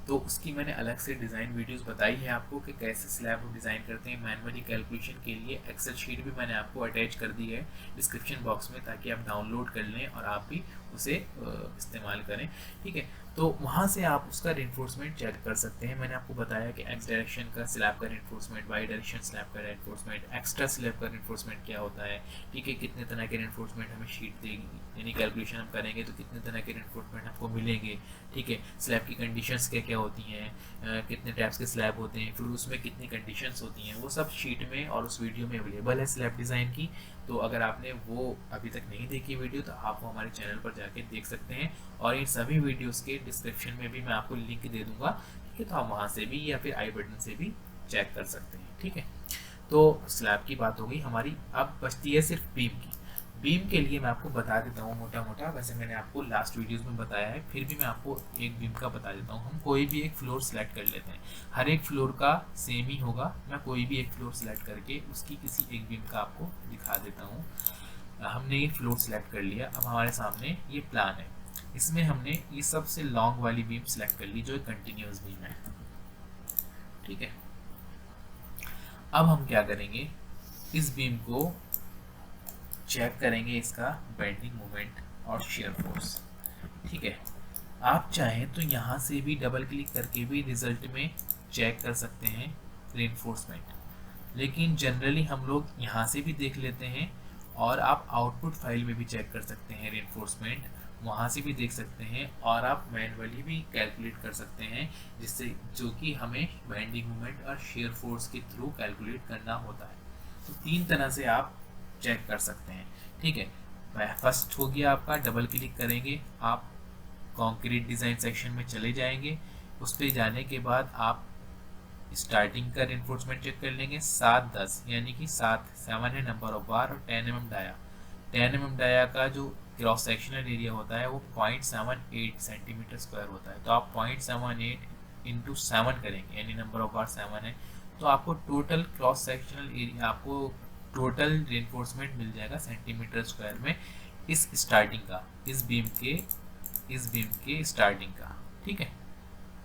तो उसकी मैंने अलग से डिज़ाइन वीडियोस बताई है आपको कि कैसे स्लैब डिज़ाइन करते हैं। मैनुअली कैलकुलेशन के लिए एक्सेल शीट भी मैंने आपको अटैच कर दी है डिस्क्रिप्शन बॉक्स में, ताकि आप डाउनलोड कर लें और आप भी उसे इस्तेमाल करें। ठीक है, तो वहाँ से आप उसका रेनफोर्समेंट चेक कर सकते हैं। मैंने आपको बताया कि एक्स डायरेक्शन का स्लैब का रेनफोर्समेंट, वाई डायरेक्शन स्लैब का रेनफोर्समेंट, एक्स्ट्रा स्लैब का रेनफोर्समेंट क्या होता है। ठीक है, कितने तरह के रेनफोर्समेंट हमें शीट देगी, यानी कैलकुलेशन हम करेंगे तो कितने तरह के रेनफोर्समेंट हमको मिलेंगे। ठीक है, स्लैब की कंडीशंस क्या क्या होती हैं, कितने टाइप्स के स्लैब होते हैं, फिर उसमें कितनी कंडीशंस होती हैं, वो सब शीट में और उस वीडियो में अवेलेबल है स्लैब डिज़ाइन की। तो अगर आपने वो अभी तक नहीं देखी वीडियो तो आप वो हमारे चैनल पर जाके देख सकते हैं, और इन सभी वीडियोस के डिस्क्रिप्शन में भी मैं आपको लिंक दे दूंगा। ठीक है, तो आप वहाँ से भी या फिर आई बटन से भी चेक कर सकते हैं। ठीक है, तो स्लैब की बात हो गई हमारी, अब बचती है सिर्फ बीम की। बीम के लिए मैं आपको बता देता हूँ मोटा मोटा, वैसे मैंने आपको लास्ट वीडियोस में बताया है, फिर भी मैं आपको एक बीम का बता देता हूँ। हम कोई भी एक फ्लोर सेलेक्ट कर लेते हैं, हर एक फ्लोर का सेम ही होगा, मैं कोई भी एक फ्लोर सेलेक्ट करके उसकी किसी एक बीम का आपको दिखा देता हूँ। हमने ये फ्लोर सेलेक्ट कर लिया, अब हमारे सामने ये प्लान है, इसमें हमने ये सबसे लॉन्ग वाली बीम सेलेक्ट कर ली जो एक कंटिन्यूस बीम है। ठीक है, अब हम क्या करेंगे, इस बीम को चेक करेंगे इसका बेंडिंग मोमेंट और शेयर फोर्स। ठीक है, आप चाहें तो यहाँ से भी डबल क्लिक करके भी रिजल्ट में चेक कर सकते हैं रेनफोर्समेंट, लेकिन जनरली हम लोग यहाँ से भी देख लेते हैं और आप आउटपुट फाइल में भी चेक कर सकते हैं रेनफोर्समेंट, वहाँ से भी देख सकते हैं और आप मैनुअली भी कैलकुलेट कर सकते हैं, जिससे जो कि हमें बेंडिंग मोमेंट और शेयर फोर्स के थ्रू कैलकुलेट करना होता है। तो 3 तरह से आप चेक कर सकते हैं। ठीक है, फर्स्ट हो गया आपका, डबल क्लिक करेंगे आप कंक्रीट डिज़ाइन सेक्शन में चले जाएंगे, उस पर जाने के बाद आप स्टार्टिंग का रेनफोर्समेंट चेक कर लेंगे 7-10, यानी कि 7 है नंबर ऑफ बार, और 10 mm डाया। 10 mm डाया का जो क्रॉस सेक्शनल एरिया होता है वो 0.78 सेंटीमीटर स्क्वायर होता है। तो आप 0.78 इंटू 7 करेंगे, यानी नंबर ऑफ बार 7 है, तो आपको टोटल क्रॉस सेक्शनल एरिया, आपको टोटल रेनफोर्समेंट मिल जाएगा सेंटीमीटर स्क्वायर में इस स्टार्टिंग का, इस बीम के स्टार्टिंग का। ठीक है,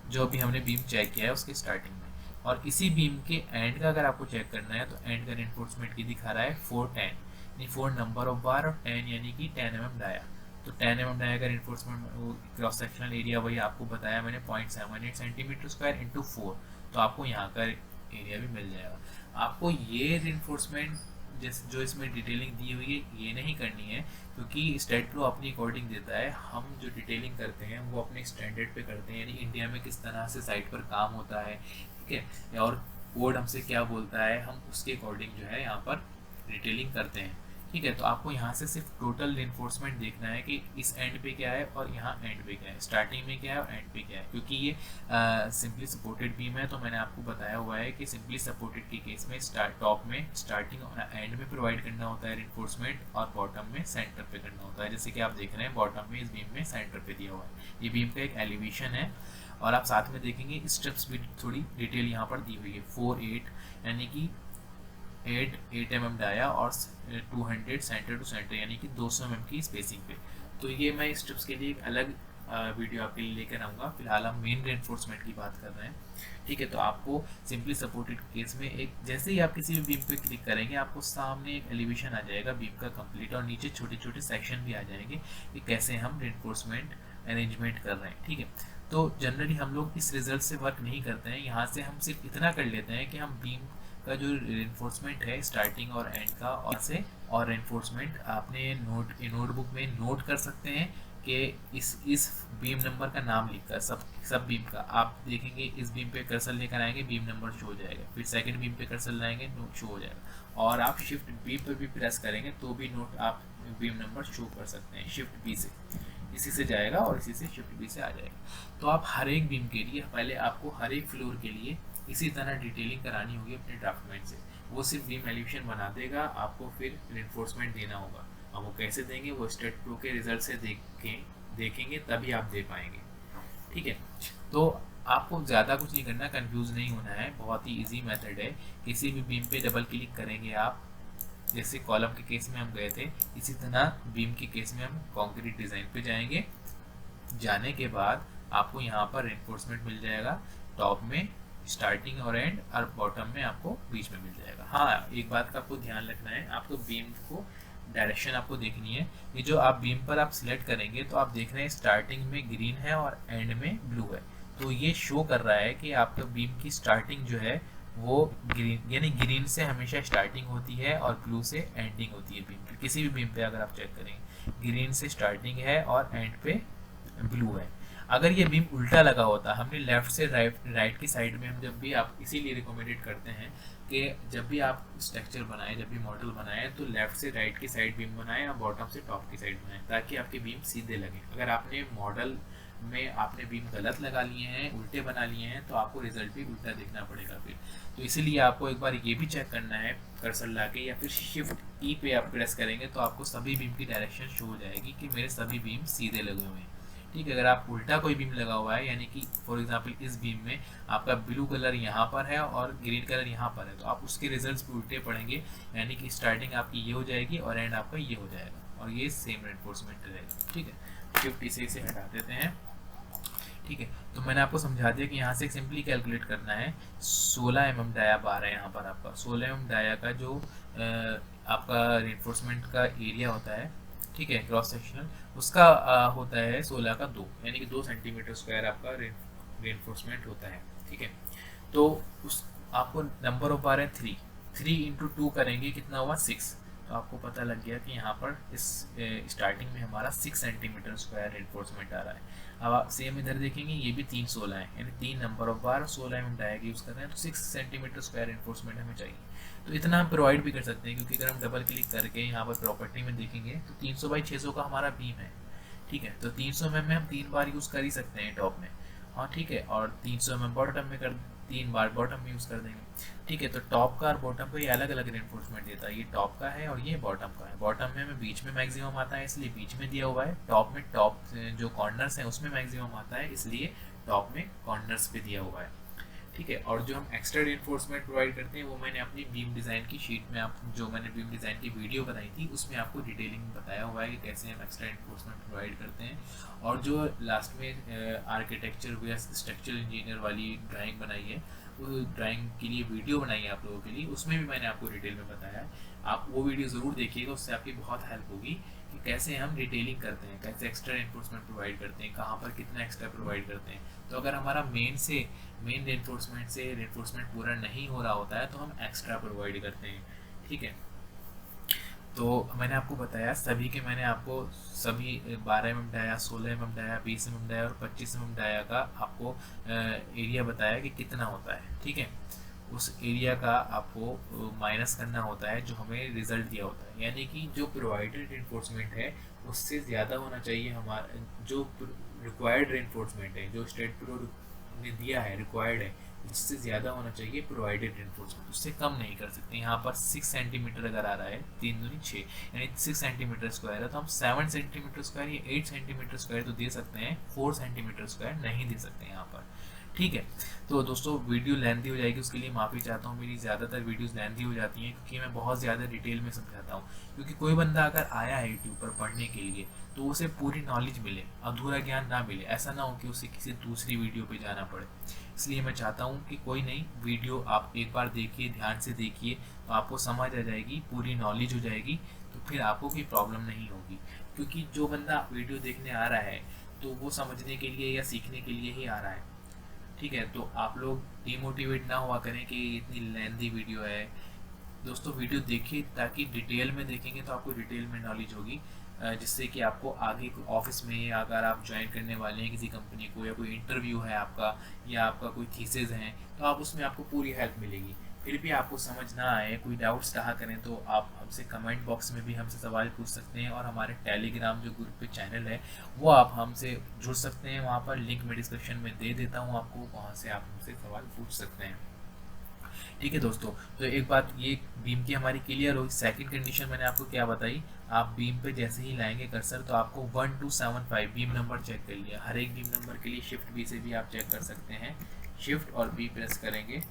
जो भी हमने बीम चेक किया है उसके स्टार्टिंग में, और इसी बीम के एंड का अगर आपको चेक करना है तो एंड का रेनफोर्समेंट की दिखा रहा है 410, यानी 4 नंबर ऑफ बार और 10 यानी कि 10 mm डाया। तो 10 mm डाया का रेनफोर्समेंट क्रॉस सेक्शनल एरिया वही आपको बताया मैंने 0.78 सेंटीमीटर स्क्वायर इंटू 4, तो आपको यहाँ का एरिया भी मिल जाएगा। आपको ये रेनफोर्समेंट जैसे जो इसमें डिटेलिंग दी हुई है ये नहीं करनी है, क्योंकि स्टेट प्रो अपनी अकॉर्डिंग देता है, हम जो डिटेलिंग करते हैं वो अपने स्टैंडर्ड पे करते हैं, यानी इंडिया में किस तरह से साइट पर काम होता है, ठीक है, और कोड हमसे क्या बोलता है, हम उसके अकॉर्डिंग जो है यहाँ पर डिटेलिंग करते हैं। ठीक है, तो आपको यहाँ से सिर्फ टोटल रेनफोर्समेंट देखना है कि इस एंड पे क्या है और यहाँ एंड पे क्या है, स्टार्टिंग में क्या है और एंड पे क्या है। क्योंकि ये सिंपली सपोर्टेड बीम है, तो मैंने आपको बताया हुआ है कि सिंपली सपोर्टेड के केस में टॉप में स्टार्टिंग और एंड में प्रोवाइड करना होता है रेनफोर्समेंट, और बॉटम में सेंटर पे करना होता है। जैसे कि आप देख रहे हैं बॉटम में इस बीम में सेंटर पे दिया हुआ है, ये बीम का एक एलिवेशन है, और आप साथ में देखेंगे स्टेप्स भी थोड़ी डिटेल यहाँ पर दी हुई है। 4-8 यानी कि 8 mm डाया और 200 सेंटर टू सेंटर, यानी कि 200 mm की स्पेसिंग पे। तो ये मैं स्टेप्स के लिए एक अलग वीडियो आपके लिए लेकर आऊँगा, फिलहाल हम मेन रेनफोर्समेंट की बात कर रहे हैं। ठीक है, तो आपको सिंपली सपोर्टेड केस में एक जैसे ही आप किसी भी बीम पे क्लिक करेंगे आपको सामने एक एलिवेशन आ जाएगा बीम का कंप्लीट, और नीचे छोटे छोटे सेक्शन भी आ जाएंगे कि कैसे हम रेनफोर्समेंट अरेंजमेंट कर रहे हैं। ठीक है, तो जनरली हम लोग इस रिजल्ट से वर्क नहीं करते हैं, यहाँ से हम सिर्फ इतना कर लेते हैं कि हम बीम का जो रेनफोर्समेंट है स्टार्टिंग और एंड का, और रेनफोर्समेंट आपने नोटबुक में नोट कर सकते हैं कि इस बीम नंबर का नाम लिखकर सब बीम का आप देखेंगे। इस बीम पे कर्सर लेकर आएंगे बीम नंबर शो हो जाएगा, फिर सेकंड बीम पे कर्सर लाएंगे नोट शो हो जाएगा, और आप शिफ्ट बी पर भी प्रेस करेंगे तो भी नोट आप बीम नंबर शो कर सकते हैं। शिफ्ट बी से इसी से जाएगा और इसी से शिफ्ट बी से आ जाएगा। तो आप हर एक बीम के लिए पहले आपको हर एक फ्लोर के लिए इसी तरह डिटेलिंग करानी होगी अपने ड्राफ्टमैन से, वो सिर्फ बीम एलिवेशन बना देगा, आपको फिर रेनफोर्समेंट देना होगा। अब वो कैसे देंगे वो स्टेट प्रो के रिजल्ट से देखेंगे तभी आप दे पाएंगे। ठीक है, तो आपको ज़्यादा कुछ नहीं करना, कंफ्यूज नहीं होना है, बहुत ही इजी मेथड है। किसी भी बीम पे डबल क्लिक करेंगे आप, जैसे कॉलम के केस में हम गए थे, इसी तरह बीम के केस में हम कंक्रीट डिज़ाइन पे जाएंगे। जाने के बाद आपको यहाँ पर रेनफोर्समेंट मिल जाएगा, टॉप में स्टार्टिंग और एंड, और बॉटम में आपको बीच में मिल जाएगा। हाँ, एक बात का आपको ध्यान रखना है, आपको बीम को डायरेक्शन आपको देखनी है। ये जो आप बीम पर आप सिलेक्ट करेंगे तो आप देख रहे हैं स्टार्टिंग में ग्रीन है और एंड में ब्लू है, तो ये शो कर रहा है कि आपका बीम की स्टार्टिंग जो है वो ग्रीन, यानी ग्रीन से हमेशा स्टार्टिंग होती है और ब्लू से एंडिंग होती है बीम की। किसी भी बीम पे अगर आप चेक करेंगे ग्रीन से स्टार्टिंग है और एंड पे ब्लू है। अगर ये बीम उल्टा लगा होता, हमने लेफ्ट से राइट की साइड में, हम जब भी आप इसीलिए रिकमेंडेड करते हैं कि जब भी आप स्ट्रक्चर बनाएं, जब भी मॉडल बनाएं, तो लेफ्ट से राइट की साइड बीम बनाएं और बॉटम से टॉप की साइड बनाएं, ताकि आपके बीम सीधे लगे। अगर आपने मॉडल में आपने बीम गलत लगा लिए हैं, उल्टे बना लिए हैं, तो आपको रिजल्ट भी उल्टा देखना पड़ेगा फिर। तो इसीलिए आपको एक बार ये भी चेक करना है कर्सर लाके, या फिर शिफ्ट ई पे आप प्रेस करेंगे तो आपको सभी बीम की डायरेक्शन शो हो जाएगी कि मेरे सभी बीम सीधे लगे हुए हैं। ठीक है, अगर आप उल्टा कोई बीम लगा हुआ है, यानी कि फॉर एग्जांपल इस बीम में आपका ब्लू कलर यहाँ पर है और ग्रीन कलर यहाँ पर है, तो आप उसके रिजल्ट्स भी उल्टे पड़ेंगे, यानी कि स्टार्टिंग आपकी ये हो जाएगी और एंड आपका ये हो जाएगा, और ये सेम रेनफोर्समेंट रहेगा। ठीक है, शिफ्ट इसे हटा देते हैं। ठीक है, तो मैंने आपको समझा दिया कि यहाँ से सिंपली कैलकुलेट करना है। 16 mm डाया बार है यहाँ पर आपका, 16 mm डाया का जो आपका रेनफोर्समेंट का एरिया होता है, ठीक है, क्रॉस सेक्शनल उसका होता है 16 का 2, यानी कि 2 सेंटीमीटर स्क्वायर आपका रेनफोर्समेंट होता है। ठीक है, तो उस आपको नंबर ऑफ बार है 3, 3 × 2 करेंगे कितना हुआ 6, तो आपको पता लग गया कि यहाँ पर इस स्टार्टिंग में हमारा 6 सेंटीमीटर स्क्वायर रेनफोर्समेंट आ रहा है। अब आप सेम इधर देखेंगे, ये भी 3 16 है, यानी 3 नंबर ऑफ बार 16 mm डायग यूज़ कर रहे हैं, तो 6 सेंटीमीटर स्क्वायर रेनफोर्समेंट हमें चाहिए। तो इतना हम प्रोवाइड भी कर सकते हैं, क्योंकि अगर हम डबल क्लिक करके यहाँ पर प्रॉपर्टी में देखेंगे तो 300 बाई 600 का हमारा बीम है। ठीक है, तो 300 mm में हम 3 बार यूज़ कर ही सकते हैं टॉप में। हाँ ठीक है, और 300 mm बॉटम में कर 3 बार बॉटम में यूज़ कर देंगे। ठीक है, तो टॉप का और बॉटम का ये अलग अलग रेनफोर्समेंट देता है, ये टॉप का है और ये बॉटम का है। बॉटम में हमें बीच में मैक्सिमम आता है, इसलिए बीच में दिया हुआ है। टॉप में टॉप जो कॉर्नर्स हैं उसमें मैक्सिमम आता है, इसलिए टॉप में कॉर्नर्स पे दिया हुआ है। ठीक है, और जो हम एक्स्ट्रा रेनफोर्समेंट प्रोवाइड करते हैं वो मैंने अपनी बीम डिज़ाइन की शीट में, आप जो मैंने बीम डिज़ाइन की वीडियो बनाई थी उसमें आपको डिटेलिंग बताया हुआ है कि कैसे हम एक्स्ट्रा रेनफोर्समेंट प्रोवाइड करते हैं। और जो लास्ट में आर्किटेक्चर या स्ट्रक्चरल इंजीनियर वाली ड्राइंग बनाई है, वो ड्राइंग के लिए वीडियो बनाई है आप लोगों के लिए, उसमें भी मैंने आपको डिटेल में बताया है। आप वो वीडियो ज़रूर देखिएगा, उससे आपकी बहुत हेल्प होगी कि कैसे हम डिटेलिंग करते हैं, कैसे एक्स्ट्रा रेनफोर्समेंट प्रोवाइड करते हैं, कहाँ पर कितना एक्स्ट्रा प्रोवाइड करते हैं। तो अगर हमारा मेन रेनफोर्समेंट से रेनफोर्समेंट पूरा नहीं हो रहा होता है तो हम एक्स्ट्रा प्रोवाइड करते हैं। ठीक है, तो मैंने आपको बताया सभी के, मैंने आपको सभी 12 mm dia, 16 mm dia, 20 mm dia और 25 mm डाया का आपको एरिया बताया कि कितना होता है। ठीक है, उस एरिया का आपको माइनस करना होता है जो हमें रिजल्ट दिया होता है, यानी कि जो प्रोवाइडेड रेनफोर्समेंट है उससे ज़्यादा होना चाहिए हमारा जो रिक्वायर्ड रेनफोर्समेंट है, जो स्टेट प्रो ने दिया है रिक्वायर्ड है, उससे ज़्यादा होना चाहिए प्रोवाइडेड रेनफोर्समेंट, उससे कम नहीं कर सकते। यहाँ पर 6 सेंटीमीटर अगर आ रहा है, 3 दूनी 6, यानी 6 सेंटीमीटर स्क्वायर है, तो हम 7 सेंटीमीटर स्क्वायर या 8 सेंटीमीटर स्क्वायर तो दे सकते हैं, 4 सेंटीमीटर स्क्वायर नहीं दे सकते यहाँ पर। ठीक है, तो दोस्तों वीडियो लेंथी हो जाएगी, उसके लिए माफ़ी चाहता हूँ। मेरी ज़्यादातर वीडियोस लेंथी हो जाती हैं क्योंकि मैं बहुत ज़्यादा डिटेल में समझाता हूँ, क्योंकि कोई बंदा अगर आया है यूट्यूब पर पढ़ने के लिए तो उसे पूरी नॉलेज मिले, अधूरा ज्ञान ना मिले, ऐसा ना हो कि उसे किसी दूसरी वीडियो पे जाना पड़े। इसलिए मैं चाहता हूँ कि कोई नहीं, वीडियो आप एक बार देखिए, ध्यान से देखिए, तो आपको समझ आ जाएगी, पूरी नॉलेज हो जाएगी, तो फिर आपको कोई प्रॉब्लम नहीं होगी। क्योंकि जो बंदा वीडियो देखने आ रहा है तो वो समझने के लिए या सीखने के लिए ही आ रहा है। ठीक है, तो आप लोग डिमोटिवेट ना हुआ करें कि इतनी लेंथी वीडियो है। दोस्तों वीडियो देखिए, ताकि डिटेल में देखेंगे तो आपको डिटेल में नॉलेज होगी, जिससे कि आपको आगे ऑफिस में अगर आप ज्वाइन करने वाले हैं किसी कंपनी को, या कोई इंटरव्यू है आपका, या आपका कोई थीसिस है, तो आप उसमें आपको पूरी हेल्प मिलेगी। फिर भी आपको समझ ना आए, कोई डाउट्स रहा करें, तो आप हमसे कमेंट बॉक्स में भी हमसे सवाल पूछ सकते हैं, और हमारे टेलीग्राम जो ग्रुप पे चैनल है वो आप हमसे जुड़ सकते हैं। वहाँ पर लिंक मैं डिस्क्रिप्शन में दे देता हूँ आपको, वहाँ से आप हमसे सवाल पूछ सकते हैं। ठीक है दोस्तों, तो एक बात ये बीम की हमारी क्लियर होगी। सेकंड कंडीशन मैंने आपको क्या बताई, आप बीम पे जैसे ही लाएंगे कर्सर तो आपको 1275 बीम नंबर चेक कर लिया। हर एक बीम नंबर के लिए शिफ्ट बी से भी आप चेक कर सकते हैं, शिफ्ट और बी प्रेस करेंगे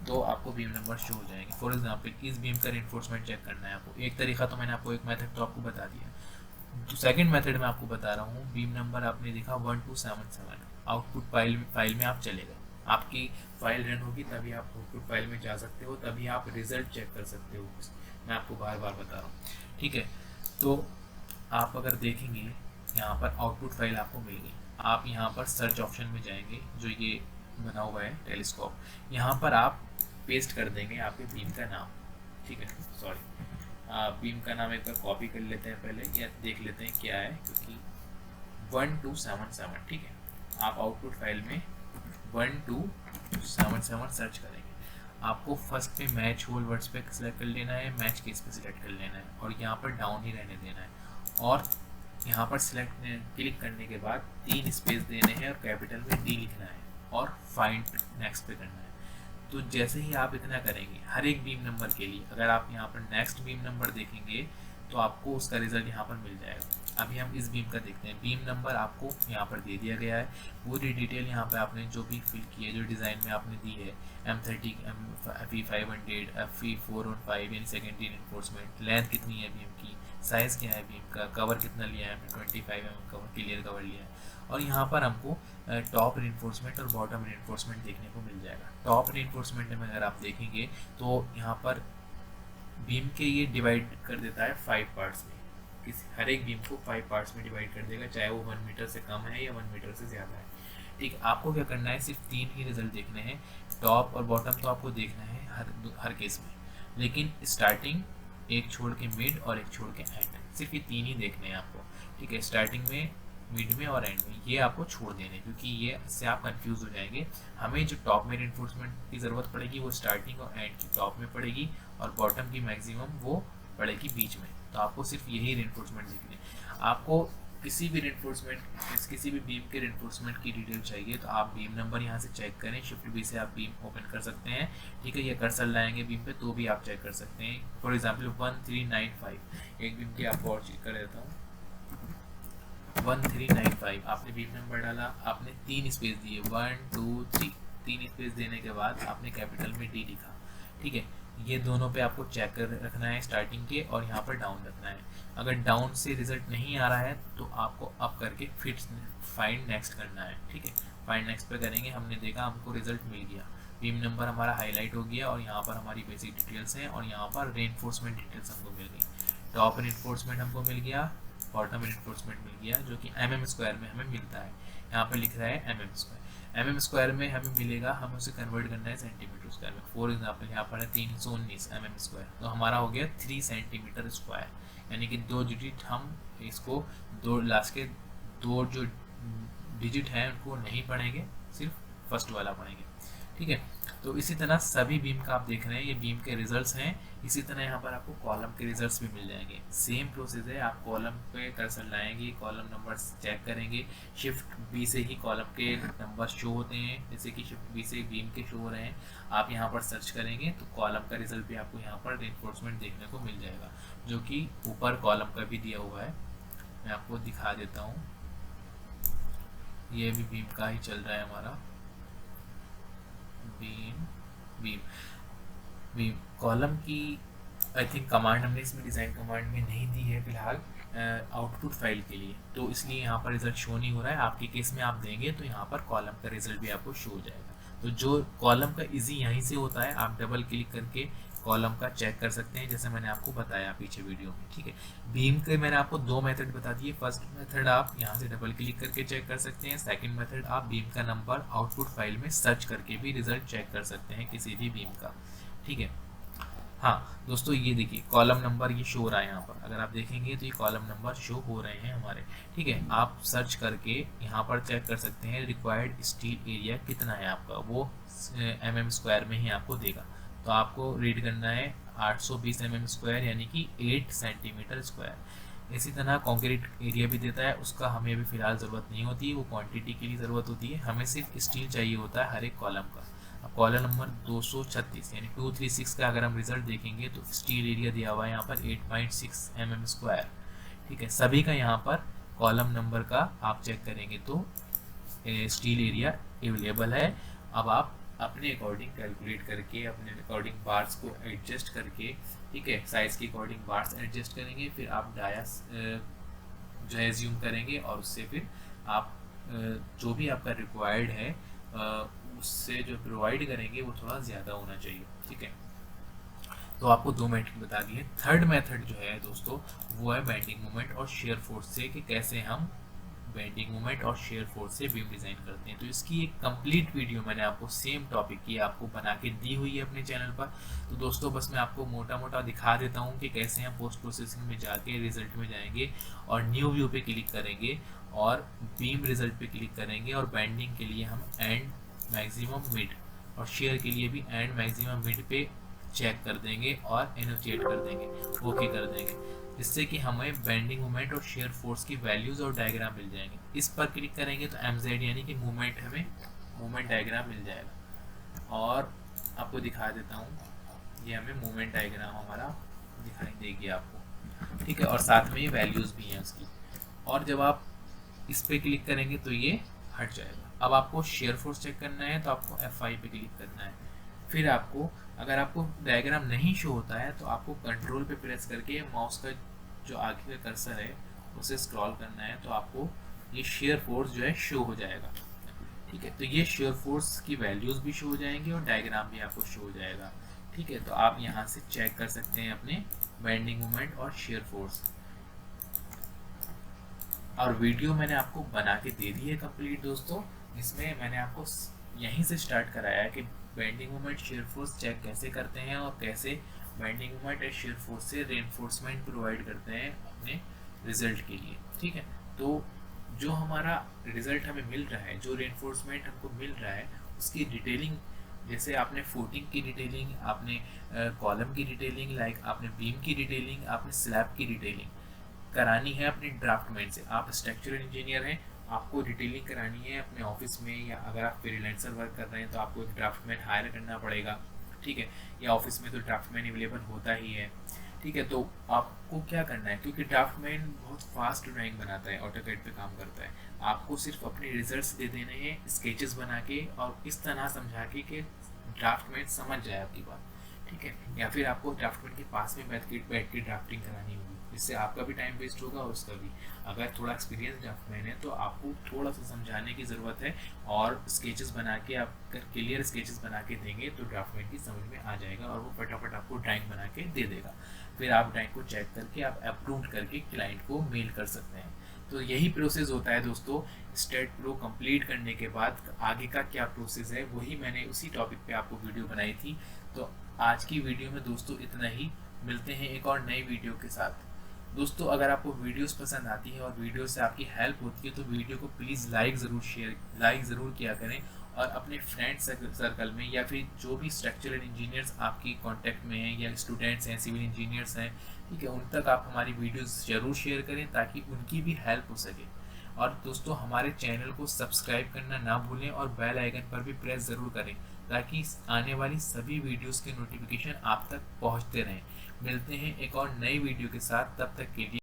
तो आपको बीम नंबर शो हो जाएंगे। फॉर एग्जाम्पल इस बीम का रेनफोर्समेंट चेक करना है आपको, एक तरीका तो मैंने आपको, एक मेथड तो आपको बता दिया, तो सेकंड मेथड में आपको बता रहा हूँ। बीम नंबर आपने देखा 1277, आउटपुट फाइल में आप चले गए, आपकी फाइल रन होगी तभी आप आउटपुट फाइल में जा सकते हो, तभी आप रिजल्ट चेक कर सकते हो। मैं आपको बार बार बता रहा हूँ। ठीक है, तो आप अगर देखेंगे यहाँ पर आउटपुट फाइल आपको मिल गई, आप यहाँ पर सर्च ऑप्शन में जाएंगे, जो ये बना हुआ है टेलीस्कोप, यहाँ पर आप पेस्ट कर देंगे आपके बीम का नाम। ठीक है, सॉरी, बीम का नाम एक बार कॉपी कर लेते हैं पहले, या देख लेते हैं क्या है, क्योंकि 1277। ठीक है, आप आउटपुट फाइल में 1277 सर्च करेंगे। आपको फर्स्ट पे मैच होल वर्ड्स पे सिलेक्ट कर लेना है, मैच केस पे सिलेक्ट कर लेना है, और यहाँ पर डाउन ही रहने देना है, और यहाँ पर सिलेक्ट क्लिक करने के बाद 3 स्पेस देने हैं और कैपिटल में डी लिखना है, और फाइंड नेक्स्ट पे करना है। तो जैसे ही आप इतना करेंगे हर एक बीम नंबर के लिए, अगर आप यहाँ पर नेक्स्ट बीम नंबर देखेंगे तो आपको उसका रिजल्ट यहाँ पर मिल जाएगा। अभी हम इस बीम का देखते हैं। बीम नंबर आपको यहाँ पर दे दिया गया है, पूरी डिटेल यहाँ पे आपने जो भी फिल की है, जो डिज़ाइन में आपने दी है, M30, FE500, FE415 यानी सेकेंडरी रेनफोर्समेंट, लेंथ कितनी है बीम की, साइज़ क्या है बीम का, कवर कितना लिया है, हमने 25 mm कवर, क्लियर कवर लिया है, और यहाँ पर हमको टॉप रेनफोर्समेंट और बॉटम रेनफोर्समेंट देखने को मिल जाएगा। टॉप रेनफोर्समेंट में अगर आप देखेंगे तो यहाँ पर बीम के ये डिवाइड कर देता है 5 पार्ट्स में। किसी हर एक बीम को 5 पार्ट्स में डिवाइड कर देगा, चाहे वो 1 मीटर से कम है या 1 मीटर से ज़्यादा है। ठीक है, आपको क्या करना है, सिर्फ 3 ही रिजल्ट देखने हैं। टॉप और बॉटम तो आपको देखना है हर केस में, लेकिन स्टार्टिंग एक छोड़ के मिड और एक छोड़ के एंड, सिर्फ ये 3 ही देखने हैं आपको। ठीक है, स्टार्टिंग में, मिड में और एंड में, ये आपको छोड़ देने, क्योंकि ये इससे आप कंफ्यूज हो जाएंगे। हमें जो टॉप में रिइंफोर्समेंट की ज़रूरत पड़ेगी वो स्टार्टिंग और एंड की टॉप में पड़ेगी, और बॉटम की मैक्सिमम वो पड़ेगी बीच में। तो आपको सिर्फ यही रिइंफोर्समेंट देखने। आपको किसी भी रिइंफोर्समेंट, किसी भी बीम के रिइंफोर्समेंट की डिटेल चाहिए तो आप बीम नंबर यहाँ से चेक करें, शिफ्ट बी से आप बीम ओपन कर सकते हैं। ठीक है, ये कर्सर लाएंगे बीम पे तो भी आप चेक कर सकते हैं। फॉर एग्जांपल 1395, एक बीम की आपको और चेक कर देता हूँ। 1395 आपने बीम नंबर डाला, आपने 3 स्पेस दिए, 1 2 3, 3 स्पेस देने के बाद आपने कैपिटल में डी लिखा। ठीक है, ये दोनों पे आपको चेक कर रखना है स्टार्टिंग के, और यहाँ पर डाउन रखना है। अगर डाउन से रिजल्ट नहीं आ रहा है तो आपको अप करके फिर फाइंड नेक्स्ट करना है। ठीक है, फाइंड नेक्स्ट पे करेंगे, हमने देखा हमको रिजल्ट मिल गया, बीम नंबर हमारा हाईलाइट हो गया, और यहाँ पर हमारी बेसिक डिटेल्स हैं, और यहाँ पर रेनफोर्समेंट डिटेल्स हमको मिल गई। टॉप रेनफोर्समेंट हमको मिल गया, बॉटम रेनफोर्समेंट मिल गया, जो कि mm² में हमें मिलता है। यहाँ पर लिख रहा है mm²। में हमें मिलेगा, हमें उसे कन्वर्ट करना है सेंटीमीटर² में। फॉर एग्जाम्पल यहाँ पर है 319 mm², तो हमारा हो गया 3 सेंटीमीटर²। यानी कि 2 डिजिट हम इसको, दो लास्ट के 2 जो डिजिट हैं उनको नहीं पढ़ेंगे, सिर्फ फर्स्ट वाला पढ़ेंगे। ठीक है, तो इसी तरह सभी बीम का आप देख रहे हैं, ये बीम के रिजल्ट्स हैं। इसी तरह यहाँ पर आपको कॉलम के रिजल्ट्स भी मिल जाएंगे। सेम प्रोसेस है, आप कॉलम पे कर्सर लाएंगे, कॉलम नंबर चेक करेंगे, शिफ्ट बी से ही कॉलम के नंबर शो होते हैं, जैसे कि शिफ्ट बी से बीम के शो हो रहे हैं। आप यहाँ पर सर्च करेंगे तो कॉलम का रिजल्ट भी आपको यहाँ पर रेनफोर्समेंट देखने को मिल जाएगा, जो कि ऊपर कॉलम का भी दिया हुआ है। मैं आपको दिखा देता हूँ, ये भी बीम का ही चल रहा है हमारा। बीम कॉलम की आई थिंक कमांड हमने इसमें डिज़ाइन कमांड में नहीं दी है फिलहाल, आउटपुट फाइल के लिए, तो इसलिए यहाँ पर रिजल्ट शो नहीं हो रहा है। आपके केस में आप देंगे तो यहाँ पर कॉलम का रिजल्ट भी आपको शो हो जाएगा। तो जो कॉलम का इजी यहीं से होता है, आप डबल क्लिक करके कॉलम का चेक कर सकते हैं, जैसे मैंने आपको बताया पीछे वीडियो में। ठीक है, बीम के मैंने आपको 2 मेथड बता दिए। फर्स्ट मेथड आप यहाँ से डबल क्लिक करके चेक कर सकते हैं। सेकंड मेथड आप बीम का नंबर आउटपुट फाइल में सर्च करके भी रिजल्ट चेक कर सकते हैं किसी भी बीम का। ठीक है, हाँ दोस्तों, ये देखिए कॉलम नंबर ये शो हो रहा है यहाँ पर। अगर आप देखेंगे तो ये कॉलम नंबर शो हो रहे हैं हमारे। ठीक है, आप सर्च करके यहाँ पर चेक कर सकते हैं रिक्वायर्ड स्टील एरिया कितना है आपका, वो mm² में ही आपको देगा। तो आपको रीड करना है 820 mm², यानी कि 8 सेंटीमीटर²। इसी तरह कॉन्क्रीट एरिया भी देता है, उसका हमें अभी फिलहाल ज़रूरत नहीं होती है, वो क्वांटिटी के लिए ज़रूरत होती है। हमें सिर्फ स्टील चाहिए होता है हर एक कॉलम का। अब कॉलम नंबर 236 यानी 236 का अगर हम रिजल्ट देखेंगे तो स्टील एरिया दिया हुआ है यहाँ पर 8.6 mm²। ठीक है, सभी का यहाँ पर कॉलम नंबर का आप चेक करेंगे तो स्टील एरिया अवेलेबल है। अब आप अपने अकॉर्डिंग कैलकुलेट करके, अपने अकॉर्डिंग बार्स को एडजस्ट करके, ठीक है, साइज़ के अकॉर्डिंग बार्स एडजस्ट करेंगे, फिर आप डायस जो है ज़ूम करेंगे, और उससे फिर आप जो भी आपका रिक्वायर्ड है उससे जो प्रोवाइड करेंगे वो थोड़ा ज़्यादा होना चाहिए। ठीक है, तो आपको 2 मेथड बता दिए। थर्ड मेथड जो है दोस्तों वो है बेंडिंग मोमेंट और शेयर फोर्स से, कि कैसे हम बेंडिंग मोमेंट और शेयर फोर्स से बीम डिज़ाइन करते हैं। तो इसकी एक कंप्लीट वीडियो मैंने आपको सेम टॉपिक की आपको बना के दी हुई है अपने चैनल पर। तो दोस्तों बस मैं आपको मोटा मोटा दिखा देता हूँ कि कैसे हम पोस्ट प्रोसेसिंग में जाके रिजल्ट में जाएंगे और न्यू व्यू पे क्लिक करेंगे और बीम रिजल्ट पे क्लिक करेंगे, और बेंडिंग के लिए हम एंड मैक्सिमम मिड, और शेयर के लिए भी एंड मैक्सिमम मिड पे चेक कर देंगे और एनोटेट कर देंगे, ओके कर देंगे, जिससे कि हमें बेंडिंग मोमेंट और शेयर फोर्स की वैल्यूज़ और डायग्राम मिल जाएंगे। इस पर क्लिक करेंगे तो MZ यानी कि मूवमेंट, हमें मूवमेंट डायग्राम मिल जाएगा। और आपको दिखा देता हूँ, ये हमें मूवमेंट डायग्राम हमारा दिखाई देगी आपको। ठीक है, और साथ में ये वैल्यूज़ भी हैं उसकी। और जब आप इस पर क्लिक करेंगे तो ये हट जाएगा। अब आपको शेयर फोर्स चेक करना है तो आपको F5 पे क्लिक करना है। फिर आपको, अगर आपको डायग्राम नहीं शो होता है तो आपको कंट्रोल पे प्रेस करके माउस का जो आगे का कर्सर है उसे स्क्रॉल करना है, तो आपको ये शेयर फोर्स जो है शो हो जाएगा। ठीक है, तो ये शेयर फोर्स की वैल्यूज़ भी शो हो जाएंगी और डायग्राम भी आपको शो हो जाएगा। ठीक है, तो आप यहाँ से चेक कर सकते हैं अपने बेंडिंग मोमेंट और शेयर फोर्स। और वीडियो मैंने आपको बना के दे दी है कंप्लीट दोस्तों, जिसमें मैंने आपको यहीं से स्टार्ट कराया है कि bending moment shear force check कैसे करते हैं और कैसे बेंडिंग मोमेंट और शेयर फोर्स से रेनफोर्समेंट प्रोवाइड करते हैं अपने रिजल्ट के लिए। ठीक है, तो जो हमारा रिजल्ट हमें मिल रहा है, जो रेनफोर्समेंट हमको मिल रहा है, उसकी डिटेलिंग, जैसे आपने फुटिंग की डिटेलिंग, आपने कॉलम की डिटेलिंग, लाइक आपने बीम की डिटेलिंग, आपने स्लैब की डिटेलिंग करानी है अपने ड्राफ्टमैन से। आप स्ट्रक्चरल इंजीनियर हैं, आपको डिटेलिंग करानी है अपने ऑफिस में, या अगर आप फ्रीलांसर वर्क कर रहे हैं तो आपको एक ड्राफ्टमैन हायर करना पड़ेगा। ठीक है, या ऑफिस में तो ड्राफ्टमैन अवेलेबल होता ही है। ठीक है, तो आपको क्या करना है, क्योंकि ड्राफ्टमैन बहुत फास्ट ड्राइंग बनाता है, ऑटोकैड पे काम करता है, आपको सिर्फ अपने रिजल्ट्स दे देने हैं स्केचेस बना के और इस तरह समझा के कि ड्राफ्टमैन समझ जाए आपकी बात। ठीक है, या फिर आपको ड्राफ्टमैन के पास में बैठ के ड्राफ्टिंग करानी होगी, जिससे आपका भी टाइम वेस्ट होगा और उसका भी। अगर थोड़ा एक्सपीरियंस ड्राफ्टमैन है तो आपको थोड़ा सा समझाने की ज़रूरत है, और स्केचेस बना के आप क्लियर स्केचेस बना के देंगे तो ड्राफ्टमैन की समझ में आ जाएगा और वो फटाफट आपको ड्राइंग बना के दे देगा। फिर आप ड्राइंग को चेक करके आप अप्रूव करके क्लाइंट को मेल कर सकते हैं। तो यही प्रोसेस होता है दोस्तों। स्टेट प्रो कंप्लीट करने के बाद आगे का क्या प्रोसेस है, वही मैंने उसी टॉपिक पे आपको वीडियो बनाई थी। तो आज की वीडियो में दोस्तों इतना ही, मिलते हैं एक और नई वीडियो के साथ। दोस्तों अगर आपको वीडियोस पसंद आती है और वीडियो से आपकी हेल्प होती है तो वीडियो को प्लीज़ लाइक ज़रूर किया करें, और अपने फ्रेंड सर्कल में या फिर जो भी स्ट्रक्चरल इंजीनियर्स आपकी कांटेक्ट में हैं या स्टूडेंट्स हैं, सिविल इंजीनियर्स हैं, ठीक है, उन तक आप हमारी वीडियोस ज़रूर शेयर करें ताकि उनकी भी हेल्प हो सके। और दोस्तों हमारे चैनल को सब्सक्राइब करना ना भूलें और बेल आइकन पर भी प्रेस ज़रूर करें ताकि आने वाली सभी वीडियोस के नोटिफिकेशन आप तक पहुंचते रहें। मिलते हैं एक और नई वीडियो के साथ, तब तक के लिए